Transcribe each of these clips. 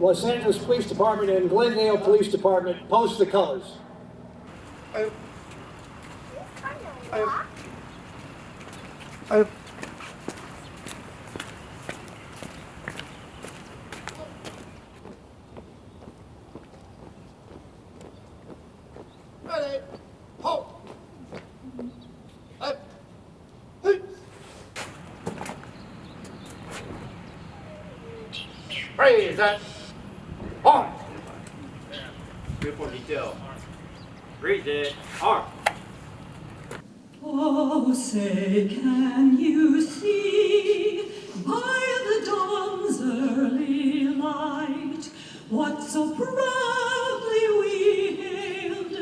Los Angeles Police Department and Glendale Police Department, post the colors. Ready, halt. Raise that. Arm. Good for detail. Raise it. Arm. Oh, say, can you see by the dawn's early light what so proudly we hailed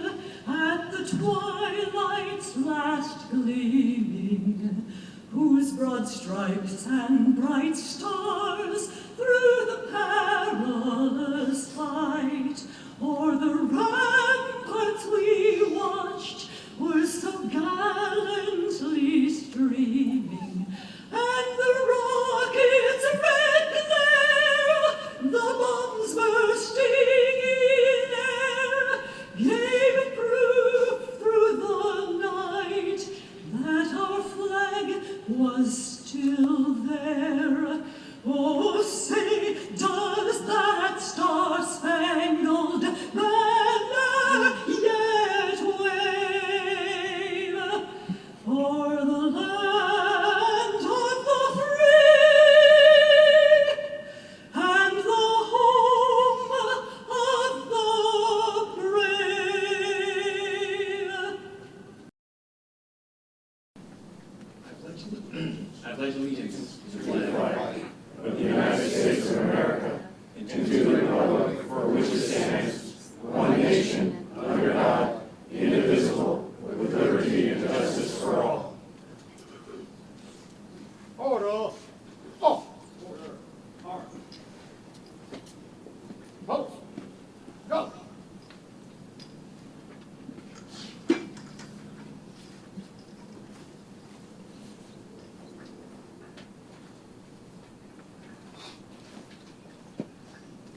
at the twilight's last gleaming, whose broad stripes and bright stars through the perilous fight o'er the ramparts we watched were so gallantly streaming, and the rockets' red glare, the bombs bursting in air, gave proof through the night that our flag was still there. Oh, say, does that star-spangled banner yet wave for the land of the free and the home of the brave? I pledge allegiance to the flag of the United States of America and to the republic for which it stands, one nation, under God, indivisible, with liberty and justice for all. Order. Off. Arm. Post. Go.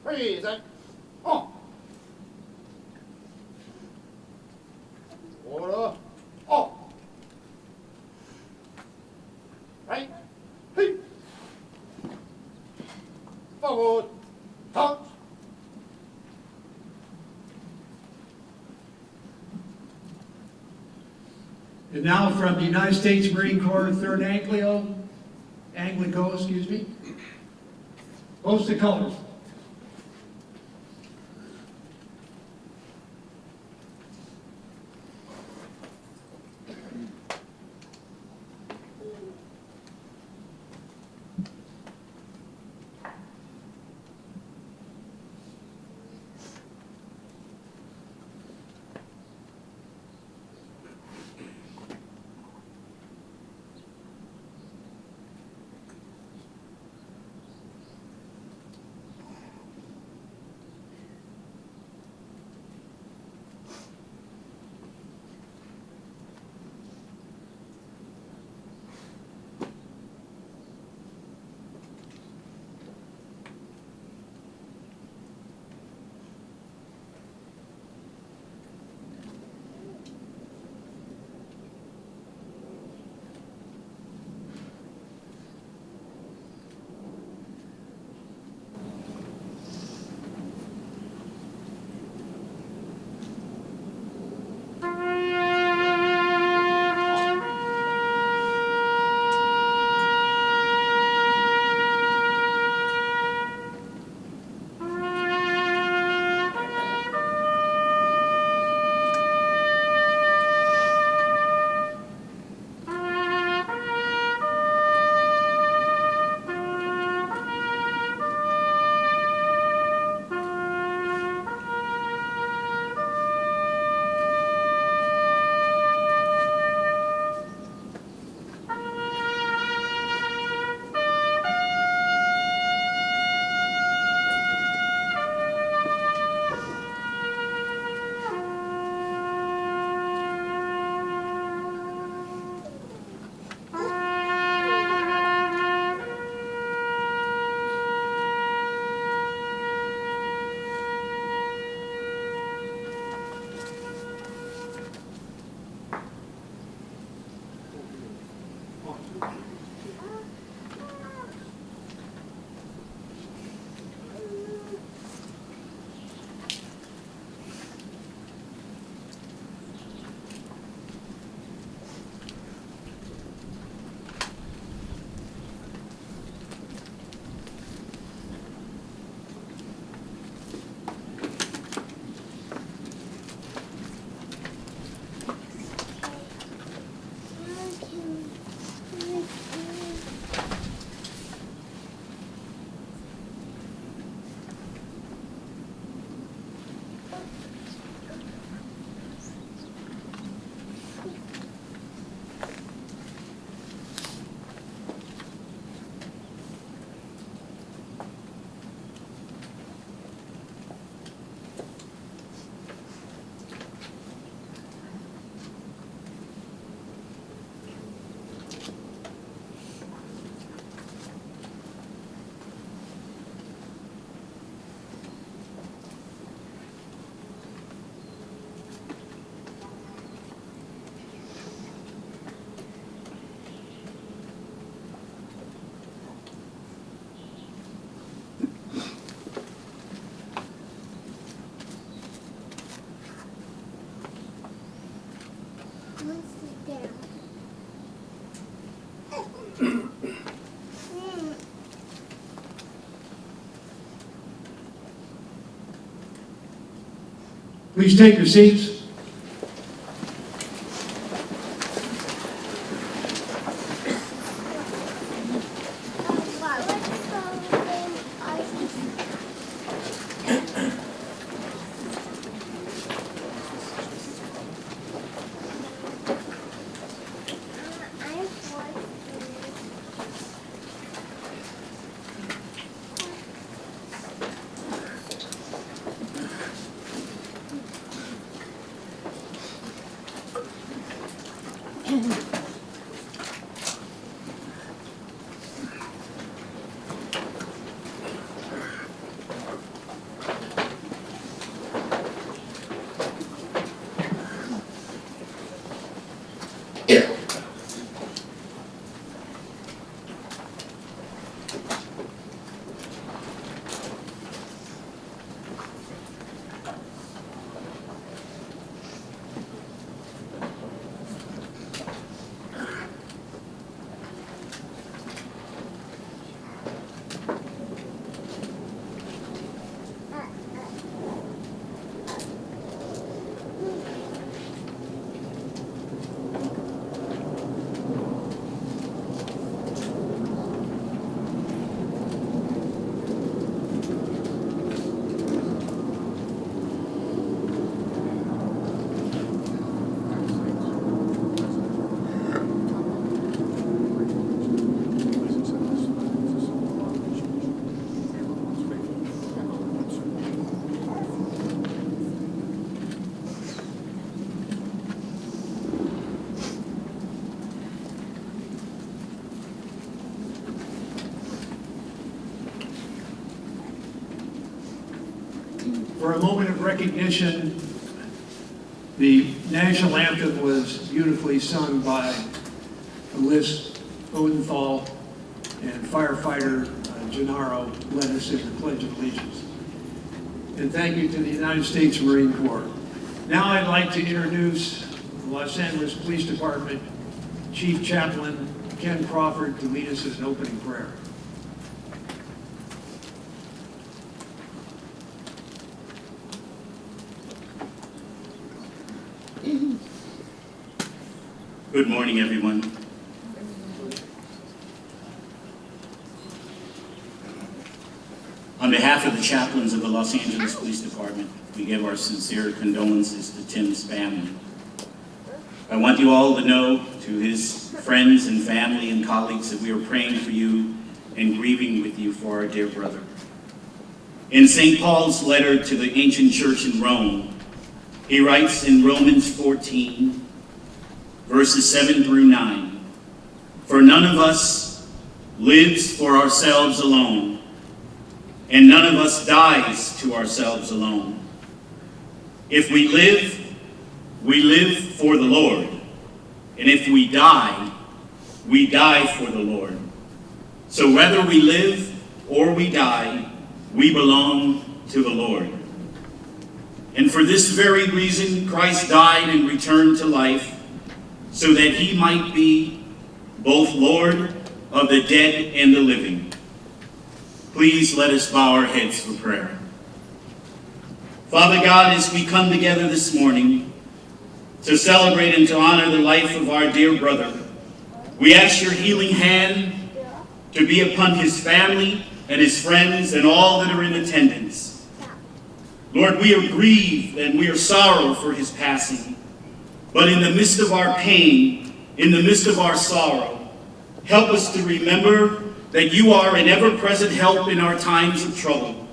Raise that. On. Order. Off. Right. Hey. Forward. Touch. And now from the United States Marine Corps, 3rd Anglico, post the colors. Please take your seats. For a moment of recognition, the national anthem was beautifully sung by Odenthal, and firefighter Gennaro led us in the Pledge of Allegiance. And thank you to the United States Marine Corps. Now I'd like to introduce the Los Angeles Police Department Chief Chaplain Ken Crawford to lead us in an opening prayer. Good morning, everyone. On behalf of the chaplains of the Los Angeles Police Department, we give our sincere condolences to Tim's family. I want you all to know, to his friends and family and colleagues, that we are praying for you and grieving with you for our dear brother. In St. Paul's letter to the ancient church in Rome, he writes in Romans 14, verses 7 through 9, "For none of us lives for ourselves alone, and none of us dies to ourselves alone. If we live for the Lord, and if we die for the Lord. So whether we live or we die, we belong to the Lord. And for this very reason, Christ died and returned to life, so that he might be both Lord of the dead and the living." Please let us bow our heads for prayer. Father God, as we come together this morning to celebrate and to honor the life of our dear brother, we ask your healing hand to be upon his family and his friends and all that are in attendance. Lord, we are grieved and we are sorrowful for his passing. But in the midst of our pain, in the midst of our sorrow, help us to remember that you are an ever-present help in our times of trouble.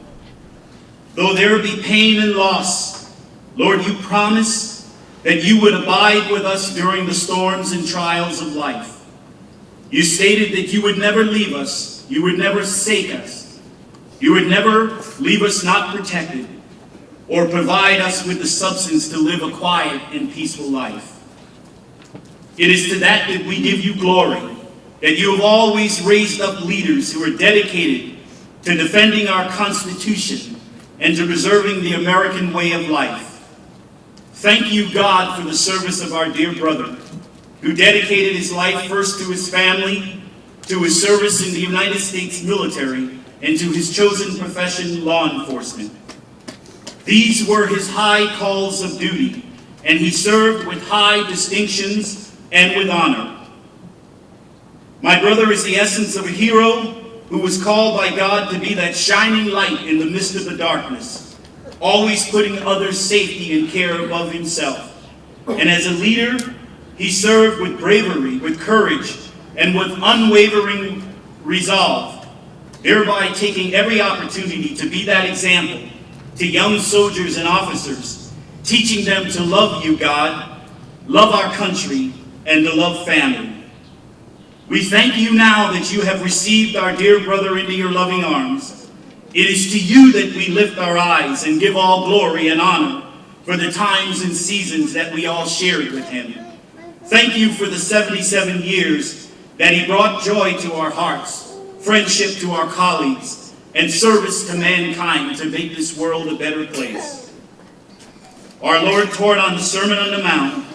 Though there be pain and loss, Lord, you promise that you would abide with us during the storms and trials of life. You stated that you would never leave us, you would never forsake us, you would never leave us not protected, or provide us with the substance to live a quiet and peaceful life. It is to that we give you glory, that you have always raised up leaders who are dedicated to defending our Constitution and to preserving the American way of life. Thank you, God, for the service of our dear brother, who dedicated his life first to his family, to his service in the United States military, and to his chosen profession, law enforcement. These were his high calls of duty, and he served with high distinctions and with honor. My brother is the essence of a hero who was called by God to be that shining light in the midst of the darkness, always putting others' safety and care above himself. And as a leader, he served with bravery, with courage, and with unwavering resolve, thereby taking every opportunity to be that example to young soldiers and officers, teaching them to love you, God, love our country, and to love family. We thank you now that you have received our dear brother into your loving arms. It is to you that we lift our eyes and give all glory and honor for the times and seasons that we all shared with him. Thank you for the 77 years that he brought joy to our hearts, friendship to our colleagues, and service to mankind to make this world a better place. Our Lord taught on the Sermon on the Mount,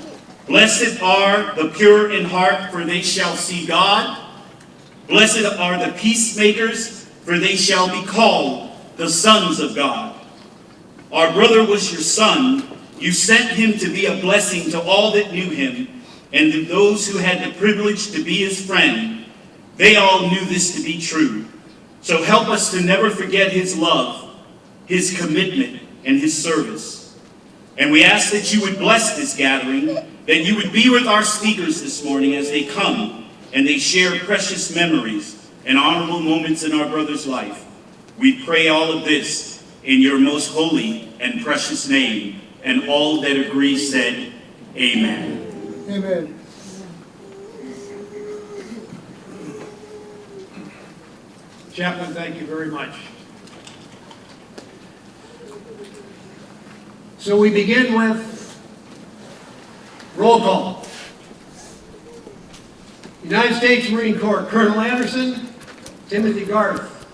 "Blessed are the pure in heart, for they shall see God. Blessed are the peacemakers, for they shall be called the sons of God." Our brother was your son. You sent him to be a blessing to all that knew him, and to those who had the privilege to be his friend. They all knew this to be true. So help us to never forget his love, his commitment, and his service. And we ask that you would bless this gathering, that you would be with our speakers this morning as they come and they share precious memories and honorable moments in our brother's life. We pray all of this in your most holy and precious name, and all that agree said, amen. Amen. Chaplain, thank you very much. So we begin with roll call. United States Marine Corps, Colonel Anderson, Timothy Garth.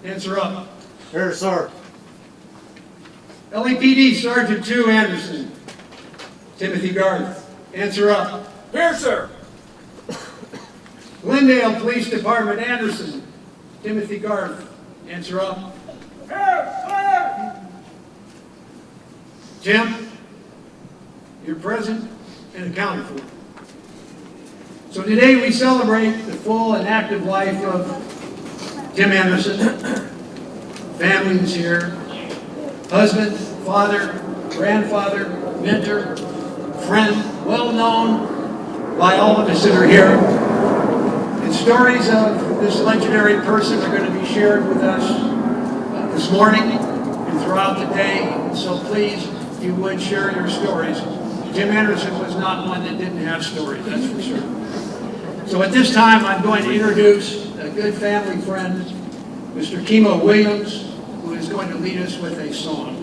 Answer up. Here, sir. LAPD Sergeant 2 Anderson, Timothy Garth. Answer up. Here, sir. Glendale Police Department Anderson, Timothy Garth. Answer up. Here, sir. Tim, you're present and accounted for. So today we celebrate the full and active life of Tim Anderson. Family is here. Husband, father, grandfather, mentor, friend, well known by all of us that are here. And stories of this legendary person are going to be shared with us this morning and throughout the day. So please, if you would, share your stories. Tim Anderson was not one that didn't have stories, that's for sure. So at this time, I'm going to introduce a good family friend, Mr. Kimo Williams, who is going to lead us with a song.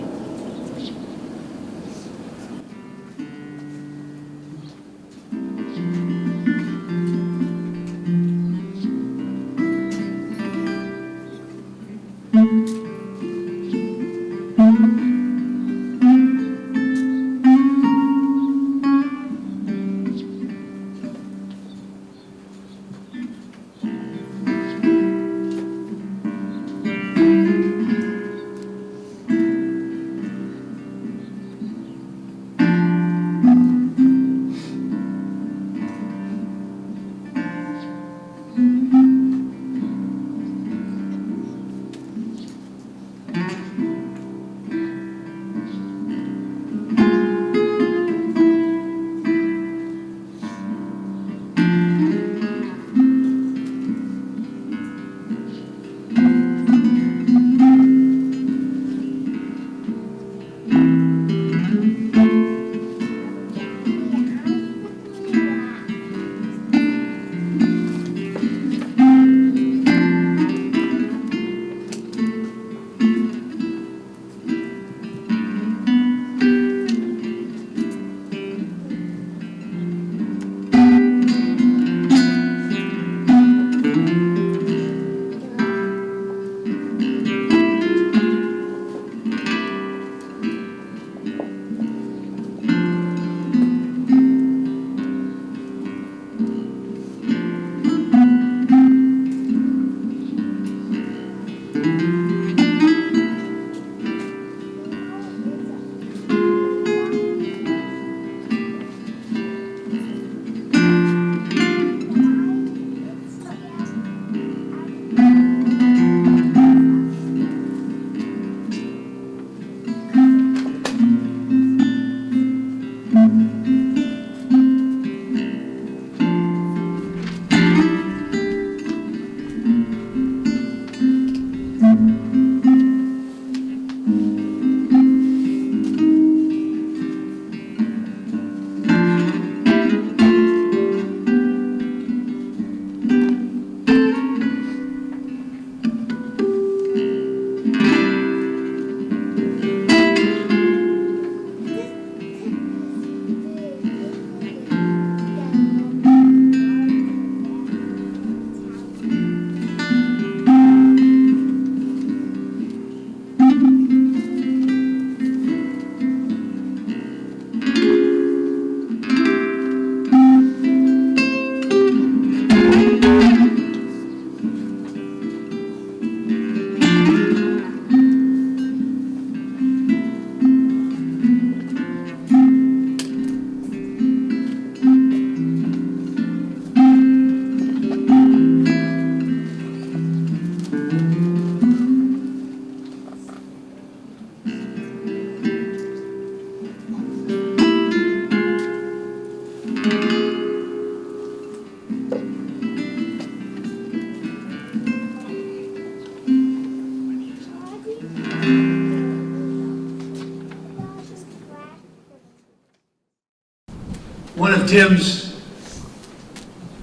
One of Tim's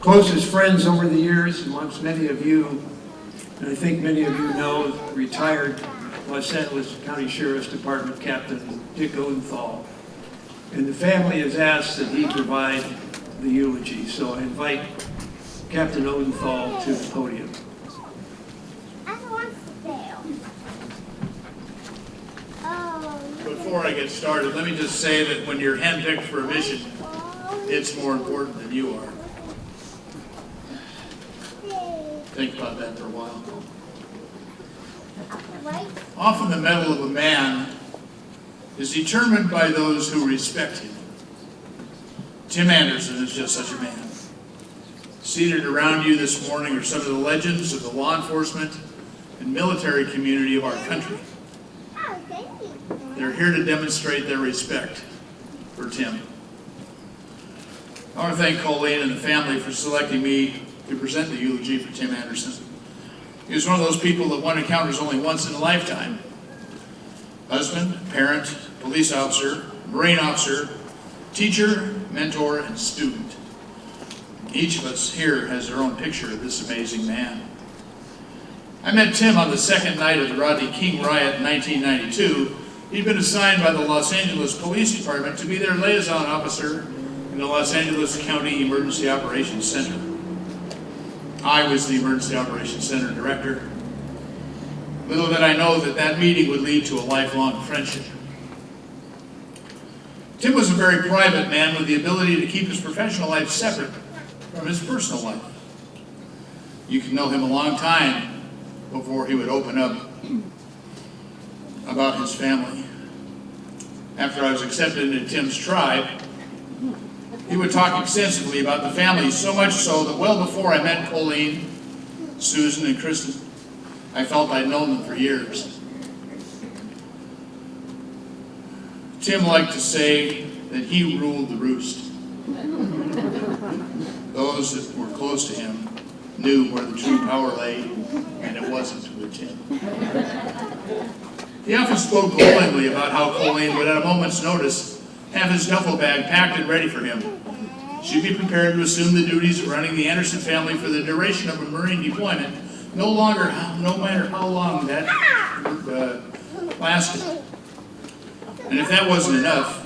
closest friends over the years, amongst many of you, and I think many of you know, retired Los Angeles County Sheriff's Department Captain Dick Odenthal. And the family has asked that he provide the eulogy. So I invite Captain Odenthal to the podium. Before I get started, let me just say that when you're handpicked for a mission, it's more important than you are. Think about that for a while. Often the mettle of a man is determined by those who respect him. Tim Anderson is just such a man. Seated around you this morning are some of the legends of the law enforcement and military community of our country. They're here to demonstrate their respect for Tim. I want to thank Colleen and the family for selecting me to present the eulogy for Tim Anderson. He was one of those people that one encounters only once in a lifetime. Husband, parent, police officer, Marine officer, teacher, mentor, and student. Each of us here has their own picture of this amazing man. I met Tim on the second night of the Rodney King riot in 1992. He'd been assigned by the Los Angeles Police Department to be their liaison officer in the Los Angeles County Emergency Operations Center. I was the Emergency Operations Center director. Little did I know that that meeting would lead to a lifelong friendship. Tim was a very private man with the ability to keep his professional life separate from his personal life. You can know him a long time before he would open up about his family. After I was accepted into Tim's tribe, he would talk extensively about the family, so much so that well before I met Colleen, Susan, and Kristen, I felt I'd known them for years. Tim liked to say that he ruled the roost. Those that were close to him knew where the true power lay, and it wasn't with Tim. He often spoke glowingly about how Colleen would, at a moment's notice, have his duffel bag packed and ready for him. She'd be prepared to assume the duties of running the Anderson family for the duration of a Marine deployment, no matter how long that lasted. And if that wasn't enough,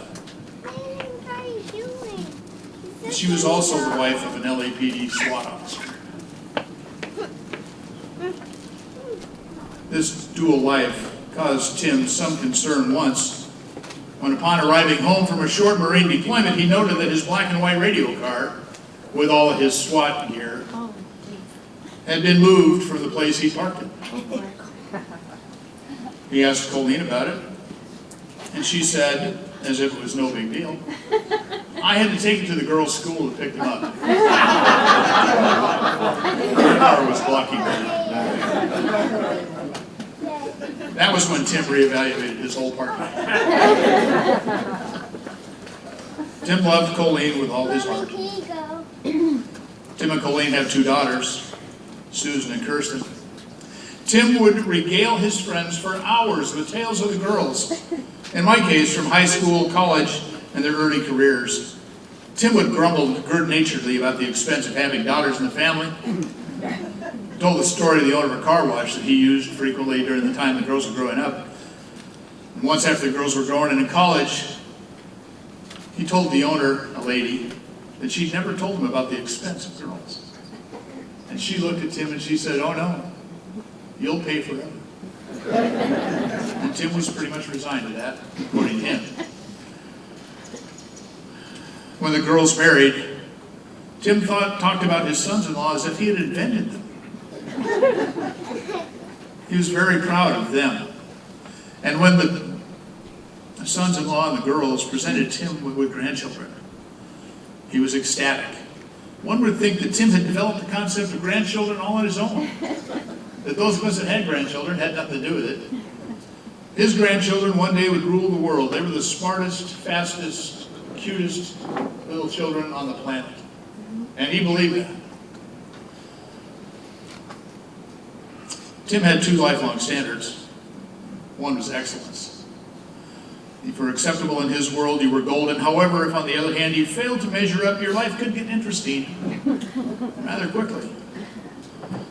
she was also the wife of an LAPD SWAT officer. This dual life caused Tim some concern once, when upon arriving home from a short Marine deployment, he noted that his black and white radio car, with all of his SWAT gear, had been moved from the place he parked it. He asked Colleen about it, and she said, as if it was no big deal, I had to take it to the girls' school to pick them up. The car was blocking me. That was when Tim reevaluated his whole parking. Tim loved Colleen with all his heart. Tim and Colleen have two daughters, Susan and Kristen. Tim would regale his friends for hours with tales of the girls. In my case, from high school, college, and their early careers. Tim would grumble good-naturedly about the expense of having daughters in the family. He told the story of the owner of a car wash that he used frequently during the time the girls were growing up. And once after the girls were grown and in college, he told the owner, a lady, that she'd never told him about the expense of girls. And she looked at Tim and she said, "Oh no, you'll pay forever." And Tim was pretty much resigned to that, according to him. When the girls married, Tim talked about his sons-in-law as if he had invented them. He was very proud of them. And when the sons-in-law and the girls presented Tim with grandchildren, he was ecstatic. One would think that Tim had developed the concept of grandchildren all on his own. That those of us that had grandchildren had nothing to do with it. His grandchildren one day would rule the world. They were the smartest, fastest, cutest little children on the planet. And he believed that. Tim had two lifelong standards. One was excellence. If you were acceptable in his world, you were golden. However, if on the other hand you failed to measure up, your life could get interesting rather quickly.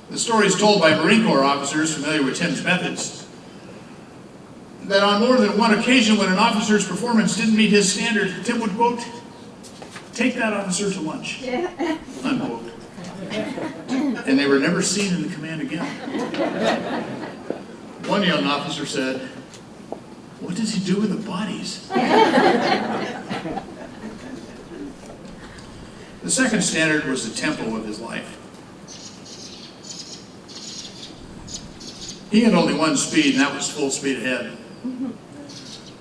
The story is told by Marine Corps officers familiar with Tim's methods that on more than one occasion when an officer's performance didn't meet his standard, Tim would, quote, take that officer to lunch, unquote. And they were never seen in the command again. One young officer said, what does he do with the bodies? The second standard was the tempo of his life. He had only one speed, and that was full speed ahead.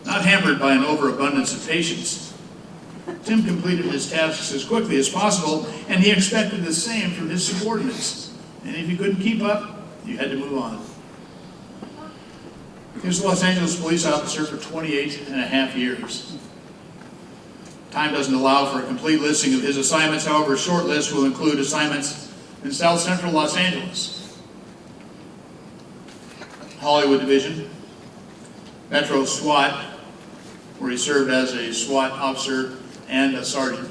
Not hampered by an overabundance of patience, Tim completed his tasks as quickly as possible, and he expected the same from his subordinates. And if you couldn't keep up, you had to move on. He was a Los Angeles police officer for 28 and a half years. Time doesn't allow for a complete listing of his assignments, however, a short list will include assignments in South Central Los Angeles, Hollywood Division, Metro SWAT, where he served as a SWAT officer and a sergeant,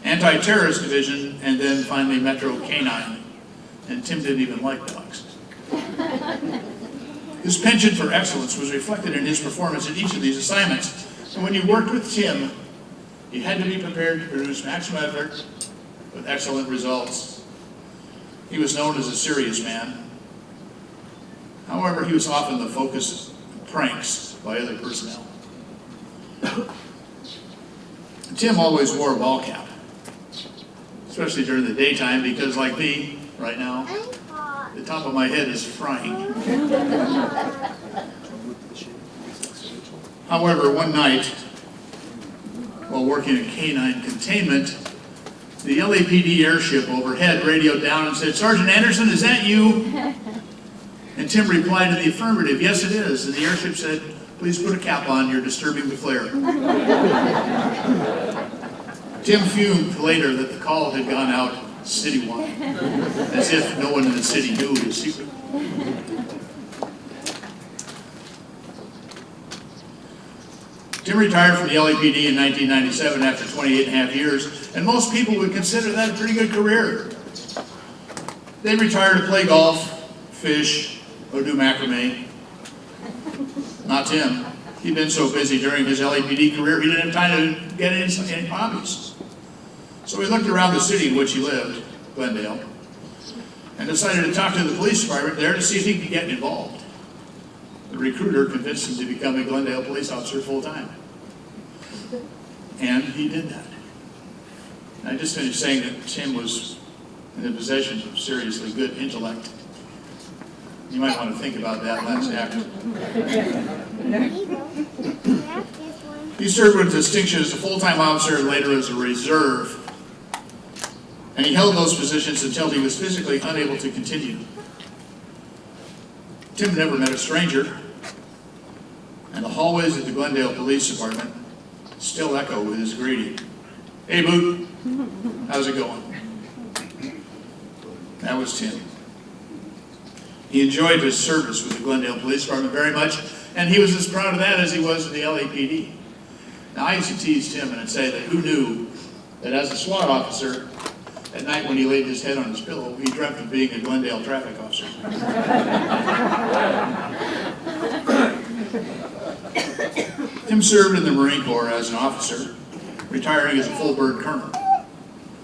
Anti-Terrorist Division, and then finally Metro K-9. And Tim didn't even like dogs. His penchant for excellence was reflected in his performance in each of these assignments. And when you worked with Tim, you had to be prepared to produce maximum effort with excellent results. He was known as a serious man. However, he was often the focus of pranks by other personnel. Tim always wore a ball cap, especially during the daytime, because like me, right now, the top of my head is frying. However, one night, while working at K-9 containment, the LAPD airship overhead radioed down and said, Sergeant Anderson, is that you? And Tim replied in the affirmative, yes it is. And the airship said, please put a cap on, you're disturbing the flare. Tim fumed later that the call had gone out citywide, as if no one in the city knew his secret. Tim retired from the LAPD in 1997 after 28 and a half years, and most people would consider that a pretty good career. They'd retire to play golf, fish, or do macrame. Not Tim. He'd been so busy during his LAPD career, he didn't have time to get into any hobbies. So he looked around the city in which he lived, Glendale, and decided to talk to the police department there to see if he could get involved. The recruiter convinced him to become a Glendale police officer full-time. And he did that. And I just finished saying that Tim was in the possession of seriously good intellect. You might want to think about that last act. He served with distinction as a full-time officer and later as a reserve. And he held those positions until he was physically unable to continue. Tim never met a stranger, and the hallways of the Glendale Police Department still echo with his greeting. Hey, Boot, how's it going? That was Tim. He enjoyed his service with the Glendale Police Department very much, and he was as proud of that as he was of the LAPD. Now, I used to tease Tim and I'd say that who knew that as a SWAT officer, at night when he laid his head on his pillow, he dreamt of being a Glendale traffic officer. Tim served in the Marine Corps as an officer, retiring as a full bird colonel.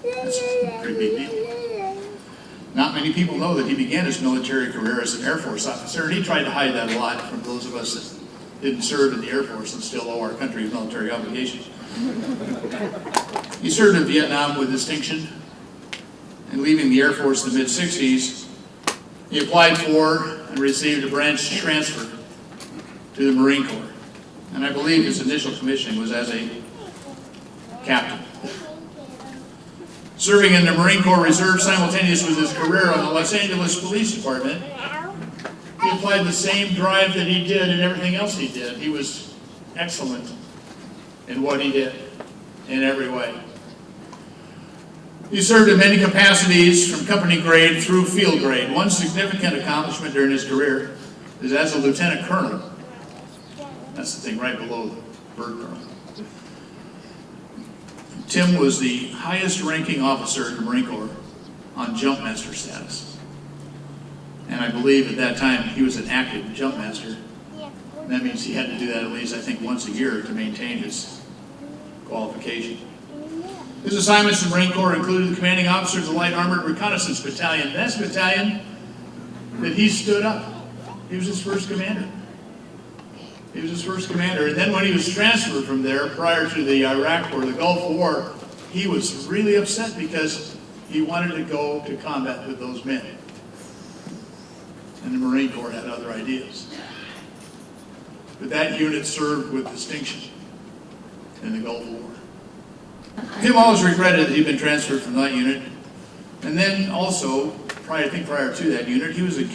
That's a pretty big deal. Not many people know that he began his military career as an Air Force officer, and he tried to hide that a lot from those of us that didn't serve in the Air Force and still owe our country military obligations. He served in Vietnam with distinction, and leaving the Air Force in the mid-60s, he applied for and received a branch transfer to the Marine Corps. And I believe his initial commissioning was as a captain. Serving in the Marine Corps Reserve simultaneous with his career on the Los Angeles Police Department, he applied the same drive that he did in everything else he did. He was excellent in what he did in every way. He served in many capacities from company grade through field grade. One significant accomplishment during his career is as a lieutenant colonel. That's the thing right below the bird girl. Tim was the highest ranking officer in the Marine Corps on jump master status. And I believe at that time he was an active jump master. And that means he had to do that at least, I think, once a year to maintain his qualification. His assignments in the Marine Corps included the commanding officer of the Light Armored Reconnaissance Battalion. That's the battalion that he stood up. He was his first commander. He was his first commander. And then when he was transferred from there prior to the Iraq or the Gulf War, he was really upset because he wanted to go to combat with those men. And the Marine Corps had other ideas. But that unit served with distinction in the Gulf War. Tim always regretted that he'd been transferred from that unit. And then also, I think prior to that unit, he was in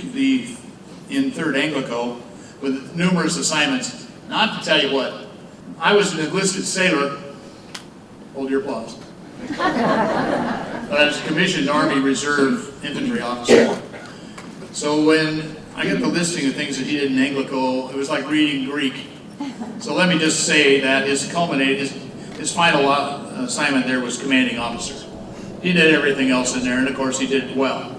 3rd Anglico with numerous assignments. Not to tell you what, I was an enlisted sailor, hold your applause, but I was a commissioned Army Reserve infantry officer. So when I got the listing of things that he did in Anglico, it was like reading Greek. So let me just say that his final assignment there was commanding officer. He did everything else in there, and of course he did it well.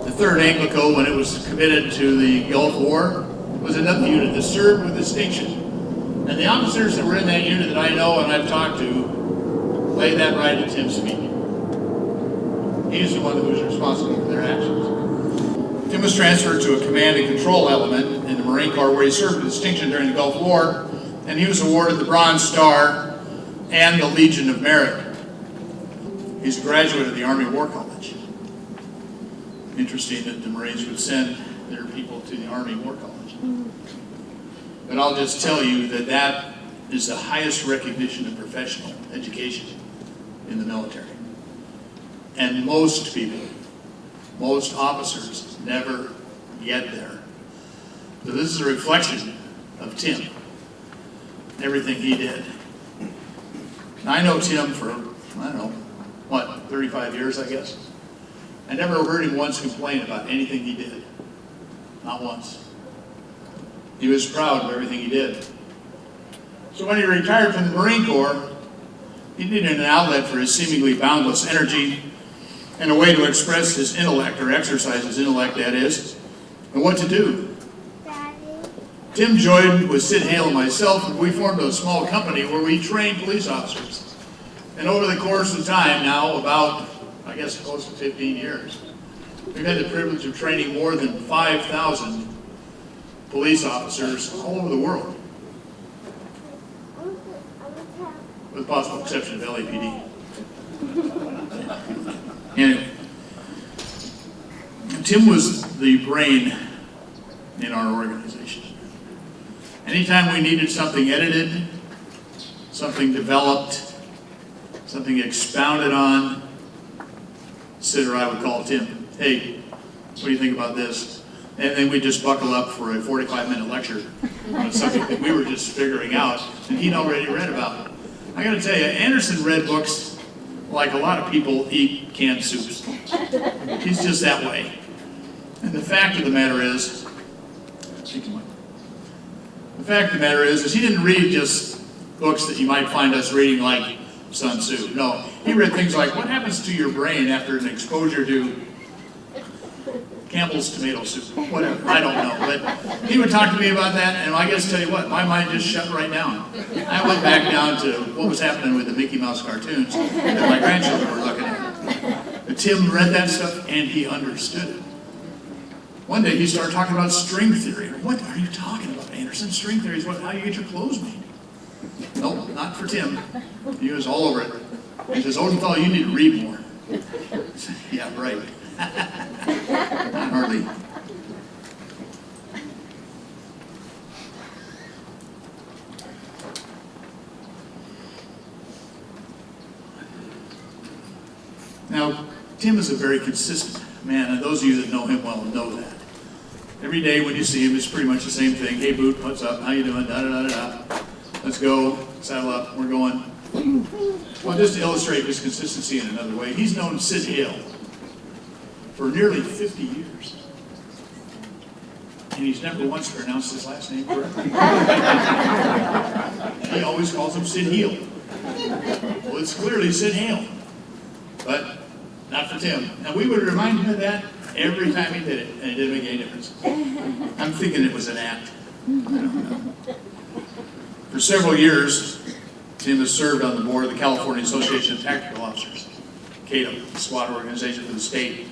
The 3rd Anglico, when it was committed to the Gulf War, was another unit that served with distinction. And the officers that were in that unit that I know and I've talked to laid that right at Tim's feet. He's the one who was responsible for their actions. Tim was transferred to a command and control element in the Marine Corps where he served with distinction during the Gulf War, and he was awarded the Bronze Star and the Legion of Merit. He's a graduate of the Army War College. Interesting that the Marines would send their people to the Army War College. But I'll just tell you that that is the highest recognition of professional education in the military. And most people, most officers never get there. So this is a reflection of Tim, everything he did. Now, I know Tim for, I don't know, what, 35 years, I guess? I never heard him once complain about anything he did. Not once. He was proud of everything he did. So when he retired from the Marine Corps, he needed an outlet for his seemingly boundless energy and a way to express his intellect, or exercise his intellect, that is, and what to do. Tim joined with Sid Hale and myself, and we formed a small company where we trained police officers. And over the course of time now, about, I guess, close to 15 years, we've had the privilege of training more than 5,000 police officers all over the world, with the possible exception of LAPD. Anyway, Tim was the brain in our organization. Anytime we needed something edited, something developed, something expounded on, Sid or I would call Tim, hey, what do you think about this? And then we'd just buckle up for a 45-minute lecture on something that we were just figuring out and he'd already read about. I gotta tell you, Anderson read books like a lot of people eat canned soups. He's just that way. And the fact of the matter is, he didn't read just books that you might find us reading like Sun Tzu. No, he read things like, what happens to your brain after an exposure to Campbell's tomato soup, whatever, I don't know. But he would talk to me about that, and I guess tell you what, my mind just shut right down. I went back down to what was happening with the Mickey Mouse cartoons that my grandchildren were looking at. But Tim read that stuff, and he understood it. One day he started talking about string theory. What are you talking about, Anderson? String theory is how you get your clothes made. Nope, not for Tim. He was all over it. He says, Odenthal, you need to read more. I said, yeah, right. Not hardly. Now, Tim is a very consistent man, and those of you that know him well know that. Every day when you see him, it's pretty much the same thing. Hey, Boot, what's up? How you doing? Da-da-da-da-da. Let's go. Saddle up. We're going. Well, just to illustrate his consistency in another way, he's known Sid Hale for nearly 50 years. and he's never once pronounced his last name correctly. He always calls him Sid Heel. Well, it's clearly Sid Hale, but not for Tim. And we would remind him of that every time he did it, and it didn't make any difference. I'm thinking it was an act. I don't know. For several years, Tim has served on the board of the California Association of Tactical Officers, CATO, the SWAT organization for the state.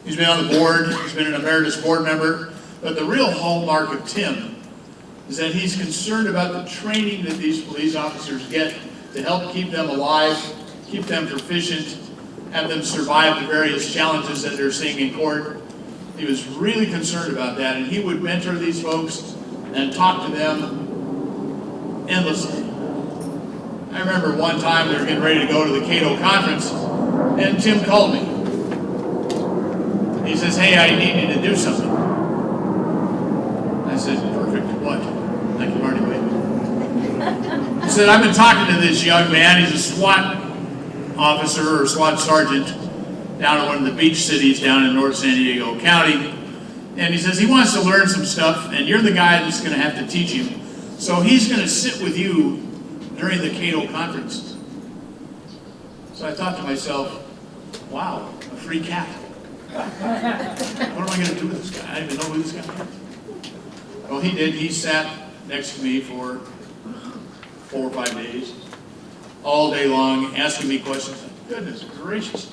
He's been on the board, he's been an emeritus board member, but the real hallmark of Tim is that he's concerned about the training that these police officers get to help keep them alive, keep them proficient, have them survive the various challenges that they're seeing in court. He was really concerned about that, and he would mentor these folks and talk to them endlessly. I remember one time we were getting ready to go to the CATO conference, and Tim called me. He says, "Hey, I need you to do something." I said, "Perfect, what?" Thank you, Marty. He said, "I've been talking to this young man. He's a SWAT officer or SWAT sergeant down in one of the beach cities down in North San Diego County. And he says he wants to learn some stuff, and you're the guy that's going to have to teach him. So he's going to sit with you during the CATO conference." So I thought to myself, wow, a free cat. What am I going to do with this guy? I don't even know who this guy is. Well, he did. He sat next to me for 4 or 5 days, all day long, asking me questions. Goodness gracious.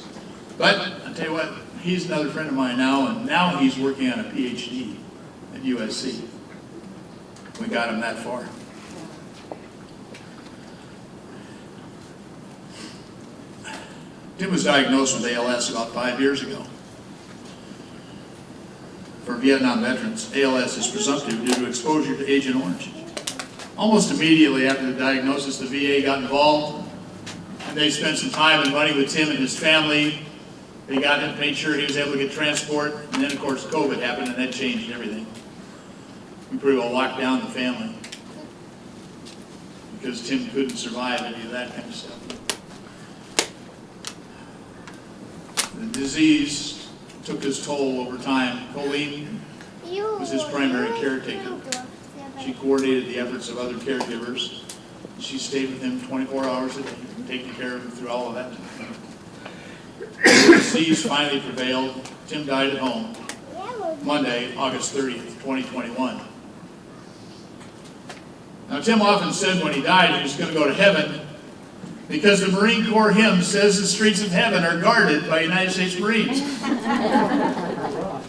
But I'll tell you what, he's another friend of mine now, and now he's working on a PhD at USC. We got him that far. Tim was diagnosed with ALS about 5 years ago. For Vietnam veterans, ALS is presumptive due to exposure to Agent Orange. Almost immediately after the diagnosis, the VA got involved, and they spent some time and money with Tim and his family. They got him, made sure he was able to get transport, and then of course COVID happened, and that changed everything. We pretty well locked down the family because Tim couldn't survive any of that kind of stuff. The disease took his toll over time. Colleen was his primary caretaker. She coordinated the efforts of other caregivers. She stayed with him 24 hours a day, taking care of him through all of that. The disease finally prevailed. Tim died at home Monday, August 30th, 2021. Now, Tim often said when he died he was going to go to heaven because the Marine Corps hymn says the streets of heaven are guarded by United States Marines.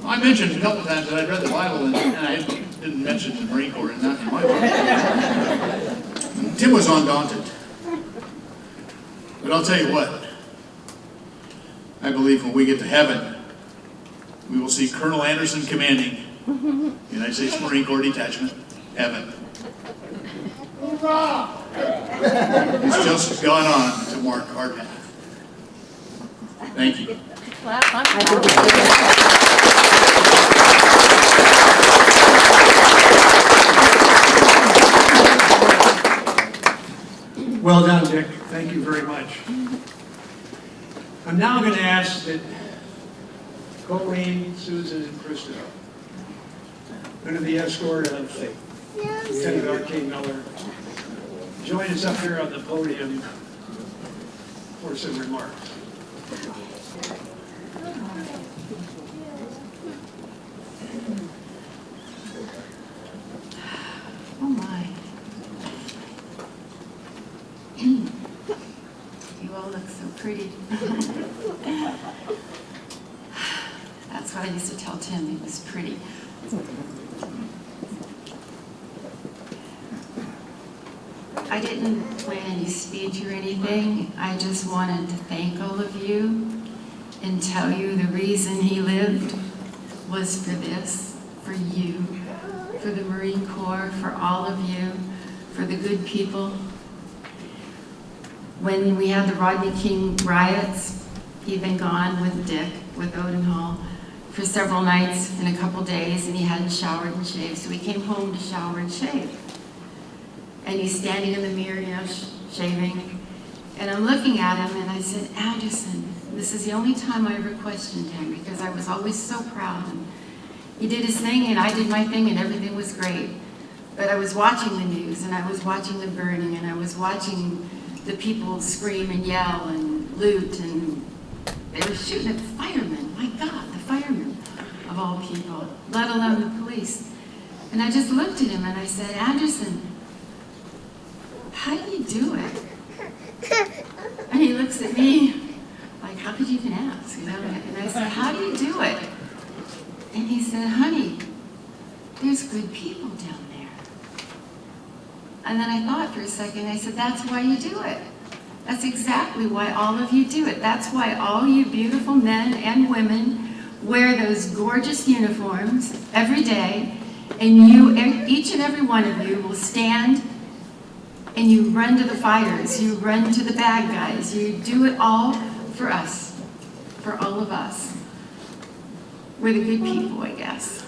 I mentioned a couple times that I read the Bible, and I didn't mention the Marine Corps in my Bible. Tim was undaunted. But I'll tell you what, I believe when we get to heaven, we will see Colonel Anderson commanding United States Marine Corps Detachment, heaven. It's just gone on to mark our path. Thank you. Well done, Dick. Thank you very much. I'm now going to ask that Colleen, Susan, and Kristen, under the escort of Lieutenant R.K. Miller, join us up here on the podium for some remarks. Oh my. You all look so pretty. That's what I used to tell Tim, he was pretty. I didn't plan any speech or anything. I just wanted to thank all of you and tell you the reason he lived was for this, for you, for the Marine Corps, for all of you, for the good people. When we had the Rodney King riots, he'd been gone with Dick, with Odenthal, for several nights and a couple days, and he hadn't showered and shaved, so he came home to shower and shave. And he's standing in the mirror, you know, shaving. And I'm looking at him, and I said, Anderson, this is the only time I ever questioned him, because I was always so proud. He did his thing and I did my thing and everything was great. But I was watching the news and I was watching the burning and I was watching the people scream and yell and loot, and they were shooting at the firemen. My God, the firemen of all people, let alone the police. And I just looked at him and I said, Anderson, how do you do it? And he looks at me like, how could you even ask? You know? And I said, how do you do it? And he said, honey, there's good people down there. And then I thought for a second, I said, that's why you do it. That's exactly why all of you do it. That's why all you beautiful men and women wear those gorgeous uniforms every day, and you, each and every one of you will stand and you run to the fires, you run to the bad guys, you do it all for us, for all of us. We're the good people, I guess.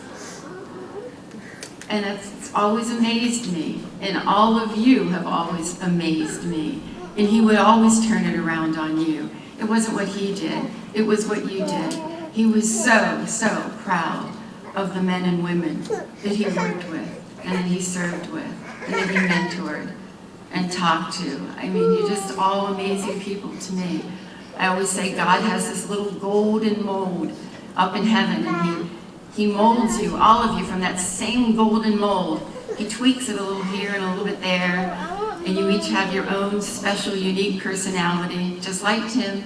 And it's always amazed me, and all of you have always amazed me. And he would always turn it around on you. It wasn't what he did, it was what you did. He was so, so proud of the men and women that he worked with, and that he served with, and that he mentored and talked to. I mean, you're just all amazing people to me. I always say God has this little golden mold up in heaven, and he molds you, all of you, from that same golden mold. He tweaks it a little here and a little bit there, and you each have your own special, unique personality, just like Tim.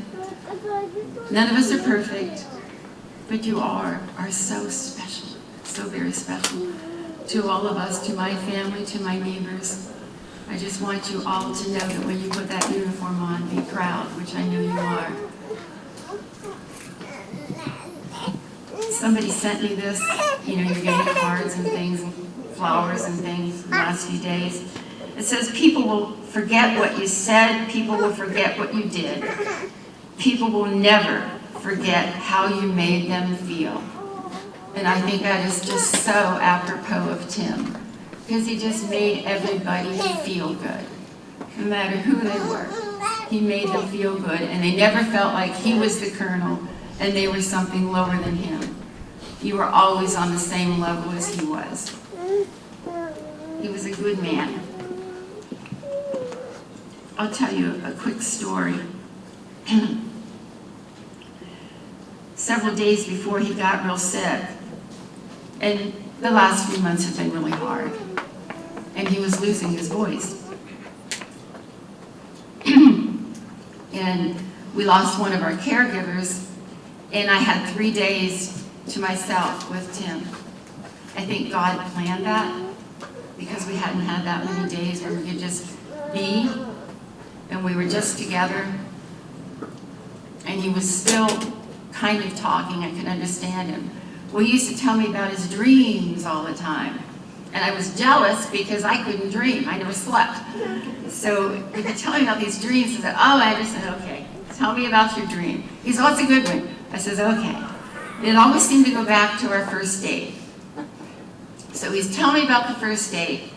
None of us are perfect, but you are so special, so very special. To all of us, to my family, to my neighbors, I just want you all to know that when you put that uniform on, be proud, which I know you are. Somebody sent me this, you know, you're getting cards and things, and flowers and things the last few days. It says, people will forget what you said, people will forget what you did. People will never forget how you made them feel. And I think that is just so apropos of Tim, because he just made everybody feel good, no matter who they were. He made them feel good, and they never felt like he was the colonel and they were something lower than him. You were always on the same level as he was. He was a good man. I'll tell you a quick story. Several days before he got real sick, and the last few months have been really hard, and he was losing his voice. And we lost one of our caregivers, and I had 3 days to myself with Tim. I think God planned that, because we hadn't had that many days where we could just be, and we were just together, and he was still kind of talking. I could understand him. Well, he used to tell me about his dreams all the time, and I was jealous because I couldn't dream. I never slept. So he would tell me about these dreams. I said, oh, Anderson, okay, tell me about your dream. He said, what's a good one? I says, okay. It always seemed to go back to our first date. So he's telling me about the first date.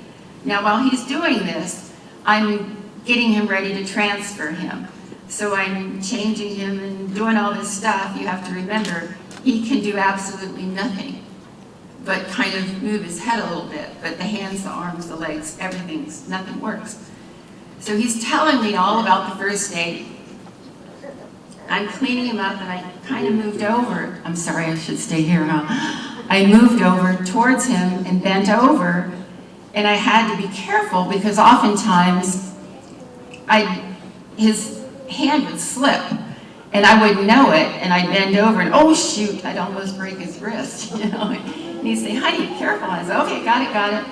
Now, while he's doing this, I'm getting him ready to transfer him. So I'm changing him and doing all this stuff. You have to remember, he can do absolutely nothing but kind of move his head a little bit. But the hands, the arms, the legs, nothing works. So he's telling me all about the first date. I'm cleaning him up, and I kind of moved over. I'm sorry, I should stay here, huh? I moved over towards him and bent over, and I had to be careful because oftentimes his hand would slip, and I wouldn't know it, and I'd bend over, and oh shoot, I'd almost break his wrist, you know. And he'd say, honey, careful. I said, okay, got it.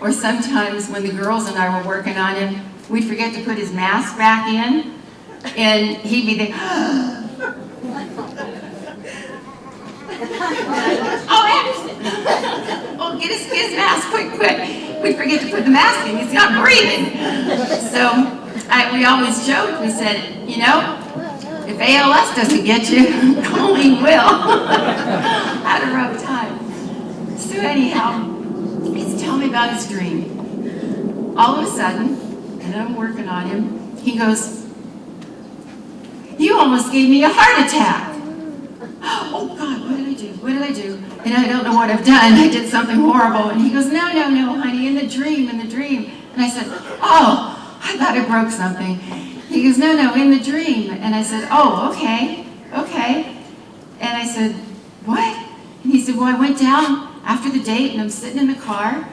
Or sometimes when the girls and I were working on him, we'd forget to put his mask back in, and he'd be there, oh, Anderson, oh, get his mask, quick. We'd forget to put the mask in, he's not breathing. So we always joked, we said, you know, if ALS doesn't get you, Colleen will. Had a rough time. So anyhow, he's telling me about his dream. All of a sudden, and I'm working on him, he goes, you almost gave me a heart attack. Oh God, what did I do? what did I do? And I don't know what I've done. I did something horrible. And he goes, no, honey, in the dream. And I said, oh, I thought I broke something. He goes, no, in the dream. And I said, oh, okay. And I said, what? And he said, well, I went down after the date and I'm sitting in the car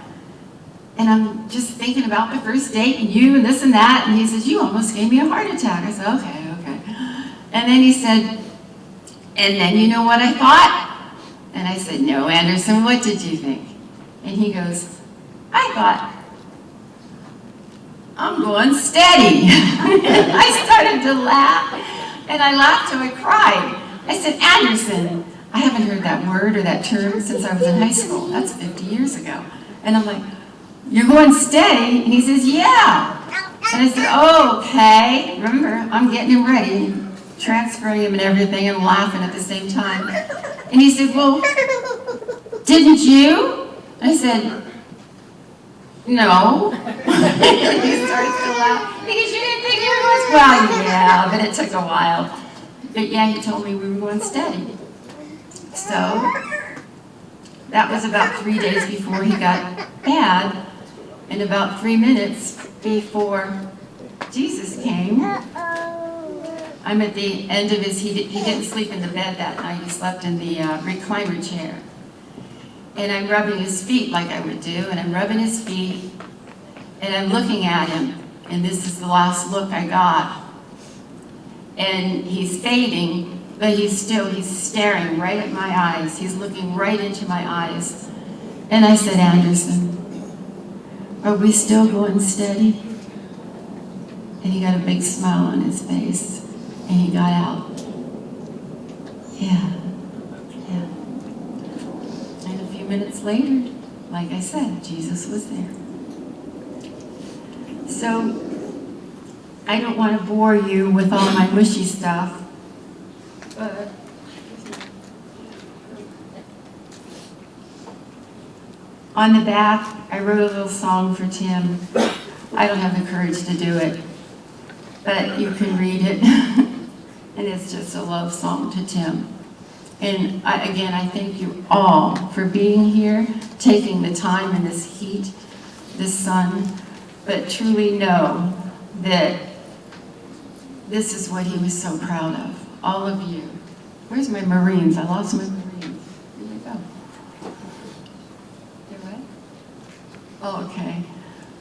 and I'm just thinking about the first date and you and this and that. And he says, you almost gave me a heart attack. I said, okay. And then he said, and then you know what I thought? And I said, no, Anderson, what did you think? And he goes, I thought, I'm going steady. And I started to laugh, and I laughed till I cried. I said, Anderson, I haven't heard that word or that term since I was in high school. That's 50 years ago. And I'm like, you're going steady? And he says, yeah. And I said, oh, okay. Remember, I'm getting him ready, transferring him and everything, and laughing at the same time. And he said, well, didn't you? I said, no. And he started to laugh. Because you didn't think you were going, well, yeah, but it took a while. But yeah, he told me we were going steady. So that was about 3 days before he got bad, and about 3 minutes before Jesus came. I'm at the end of his, he didn't sleep in the bed that night, he slept in the recliner chair. And I'm rubbing his feet like I would do, and I'm rubbing his feet, and I'm looking at him, and this is the last look I got. And he's fading, but he's staring right at my eyes. He's looking right into my eyes. And I said, Anderson, are we still going steady? And he got a big smile on his face, and he got out. Yeah. And a few minutes later, like I said, Jesus was there. So, I don't want to bore you with all my mushy stuff, but on the back, I wrote a little song for Tim. I don't have the courage to do it, but you can read it. And it's just a love song to Tim. And again, I thank you all for being here, taking the time in this heat, this sun, but truly know that this is what he was so proud of, all of you. Where's my Marines? I lost my Marines. Where'd they go? They're what? Oh, okay.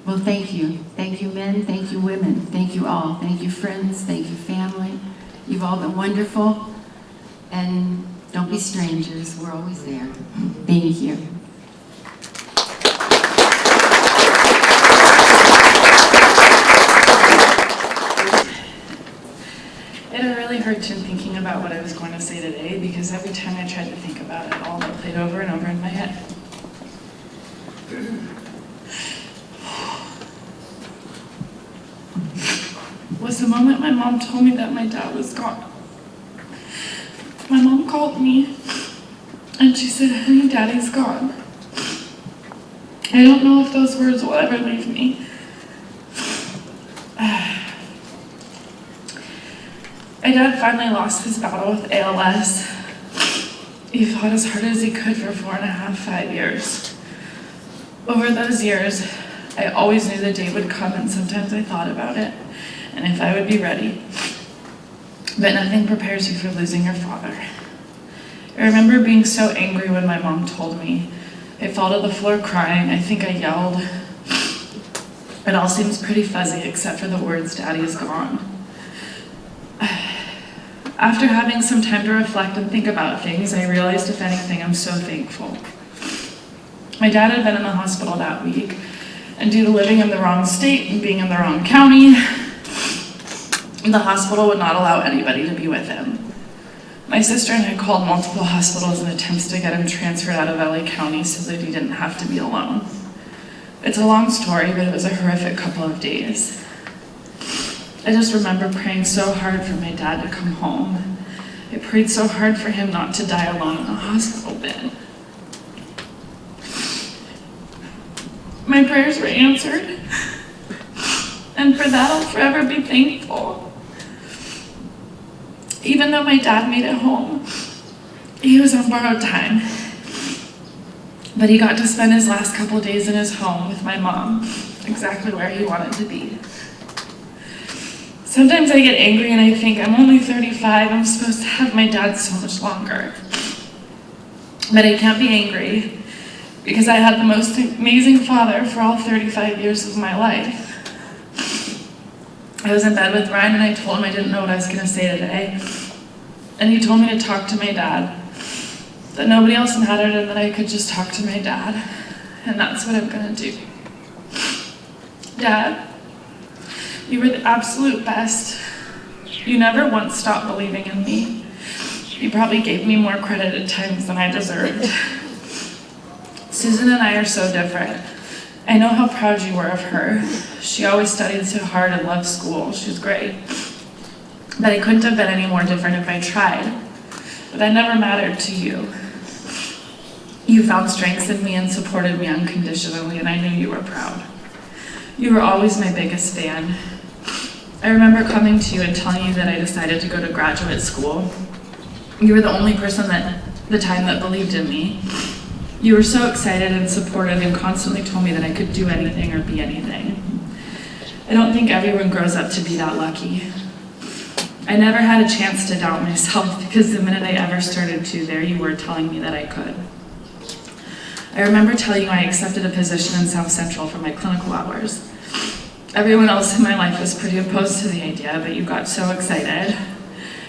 Well, thank you. Thank you, men. Thank you, women. Thank you all. Thank you, friends. Thank you, family. You've all been wonderful. And don't be strangers. We're always there. Thank you. It really hurt to thinking about what I was going to say today, because every time I tried to think about it, all that played over and over in my head. Was the moment my mom told me that my dad was gone. My mom called me and she said, honey, Daddy's gone. I don't know if those words will ever leave me. My dad finally lost his battle with ALS. He fought as hard as he could for 4.5, 5 years. Over those years, I always knew the day would come, and sometimes I thought about it, and if I would be ready. But nothing prepares you for losing your father. I remember being so angry when my mom told me. I fell to the floor crying. I think I yelled. It all seems pretty fuzzy except for the words, Daddy is gone. After having some time to reflect and think about things, I realized, if anything, I'm so thankful. My dad had been in the hospital that week, and due to living in the wrong state and being in the wrong county, the hospital would not allow anybody to be with him. My sister and I called multiple hospitals in attempts to get him transferred out of LA County so that he didn't have to be alone. It's a long story, but it was a horrific couple of days. I just remember praying so hard for my dad to come home. I prayed so hard for him not to die alone in a hospital bed. My prayers were answered, and for that I'll forever be thankful. Even though my dad made it home, He was on borrowed time, but he got to spend his last couple of days in his home with my mom, exactly where he wanted to be. Sometimes I get angry and I think, I'm only 35, I'm supposed to have my dad so much longer. But I can't be angry because I had the most amazing father for all 35 years of my life. I was in bed with Ryan and I told him I didn't know what I was going to say today. And he told me to talk to my dad, that nobody else mattered and that I could just talk to my dad. And that's what I'm going to do. Dad, you were the absolute best. You never once stopped believing in me. You probably gave me more credit at times than I deserved. Susan and I are so different. I know how proud you were of her. She always studied so hard and loved school. She was great. But I couldn't have been any more different if I tried. But that never mattered to you. You found strengths in me and supported me unconditionally, and I knew you were proud. You were always my biggest fan. I remember coming to you and telling you that I decided to go to graduate school. You were the only person at the time that believed in me. You were so excited and supportive and constantly told me that I could do anything or be anything. I don't think everyone grows up to be that lucky. I never had a chance to doubt myself because the minute I ever started to, there you were telling me that I could. I remember telling you I accepted a position in South Central for my clinical hours. Everyone else in my life was pretty opposed to the idea, but you got so excited.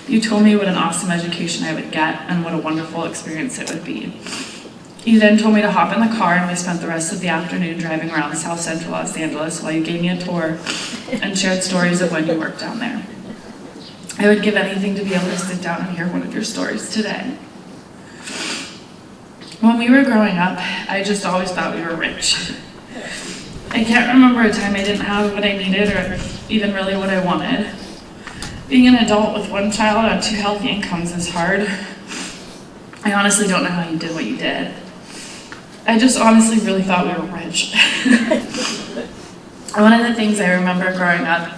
You told me what an awesome education I would get and what a wonderful experience it would be. You then told me to hop in the car and we spent the rest of the afternoon driving around South Central Los Angeles while you gave me a tour and shared stories of when you worked down there. I would give anything to be able to sit down and hear one of your stories today. When we were growing up, I just always thought we were rich. I can't remember a time I didn't have what I needed or even really what I wanted. Being an adult with one child on 2 healthy incomes is hard. I honestly don't know how you did what you did. I just honestly really thought we were rich. One of the things I remember growing up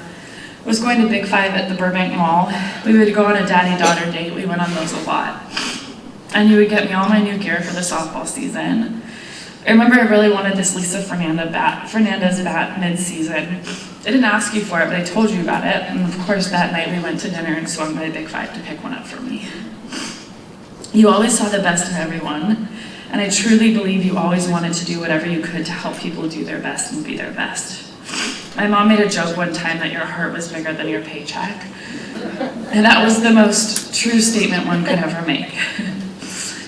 was going to Big Five at the Burbank Mall. We would go on a daddy-daughter date. We went on those a lot. And you would get me all my new gear for the softball season. I remember I really wanted this Lisa Fernandez bat mid-season. I didn't ask you for it, but I told you about it. And of course, that night we went to dinner and swung by Big Five to pick one up for me. You always saw the best in everyone, and I truly believe you always wanted to do whatever you could to help people do their best and be their best. My mom made a joke one time that your heart was bigger than your paycheck, and that was the most true statement one could ever make.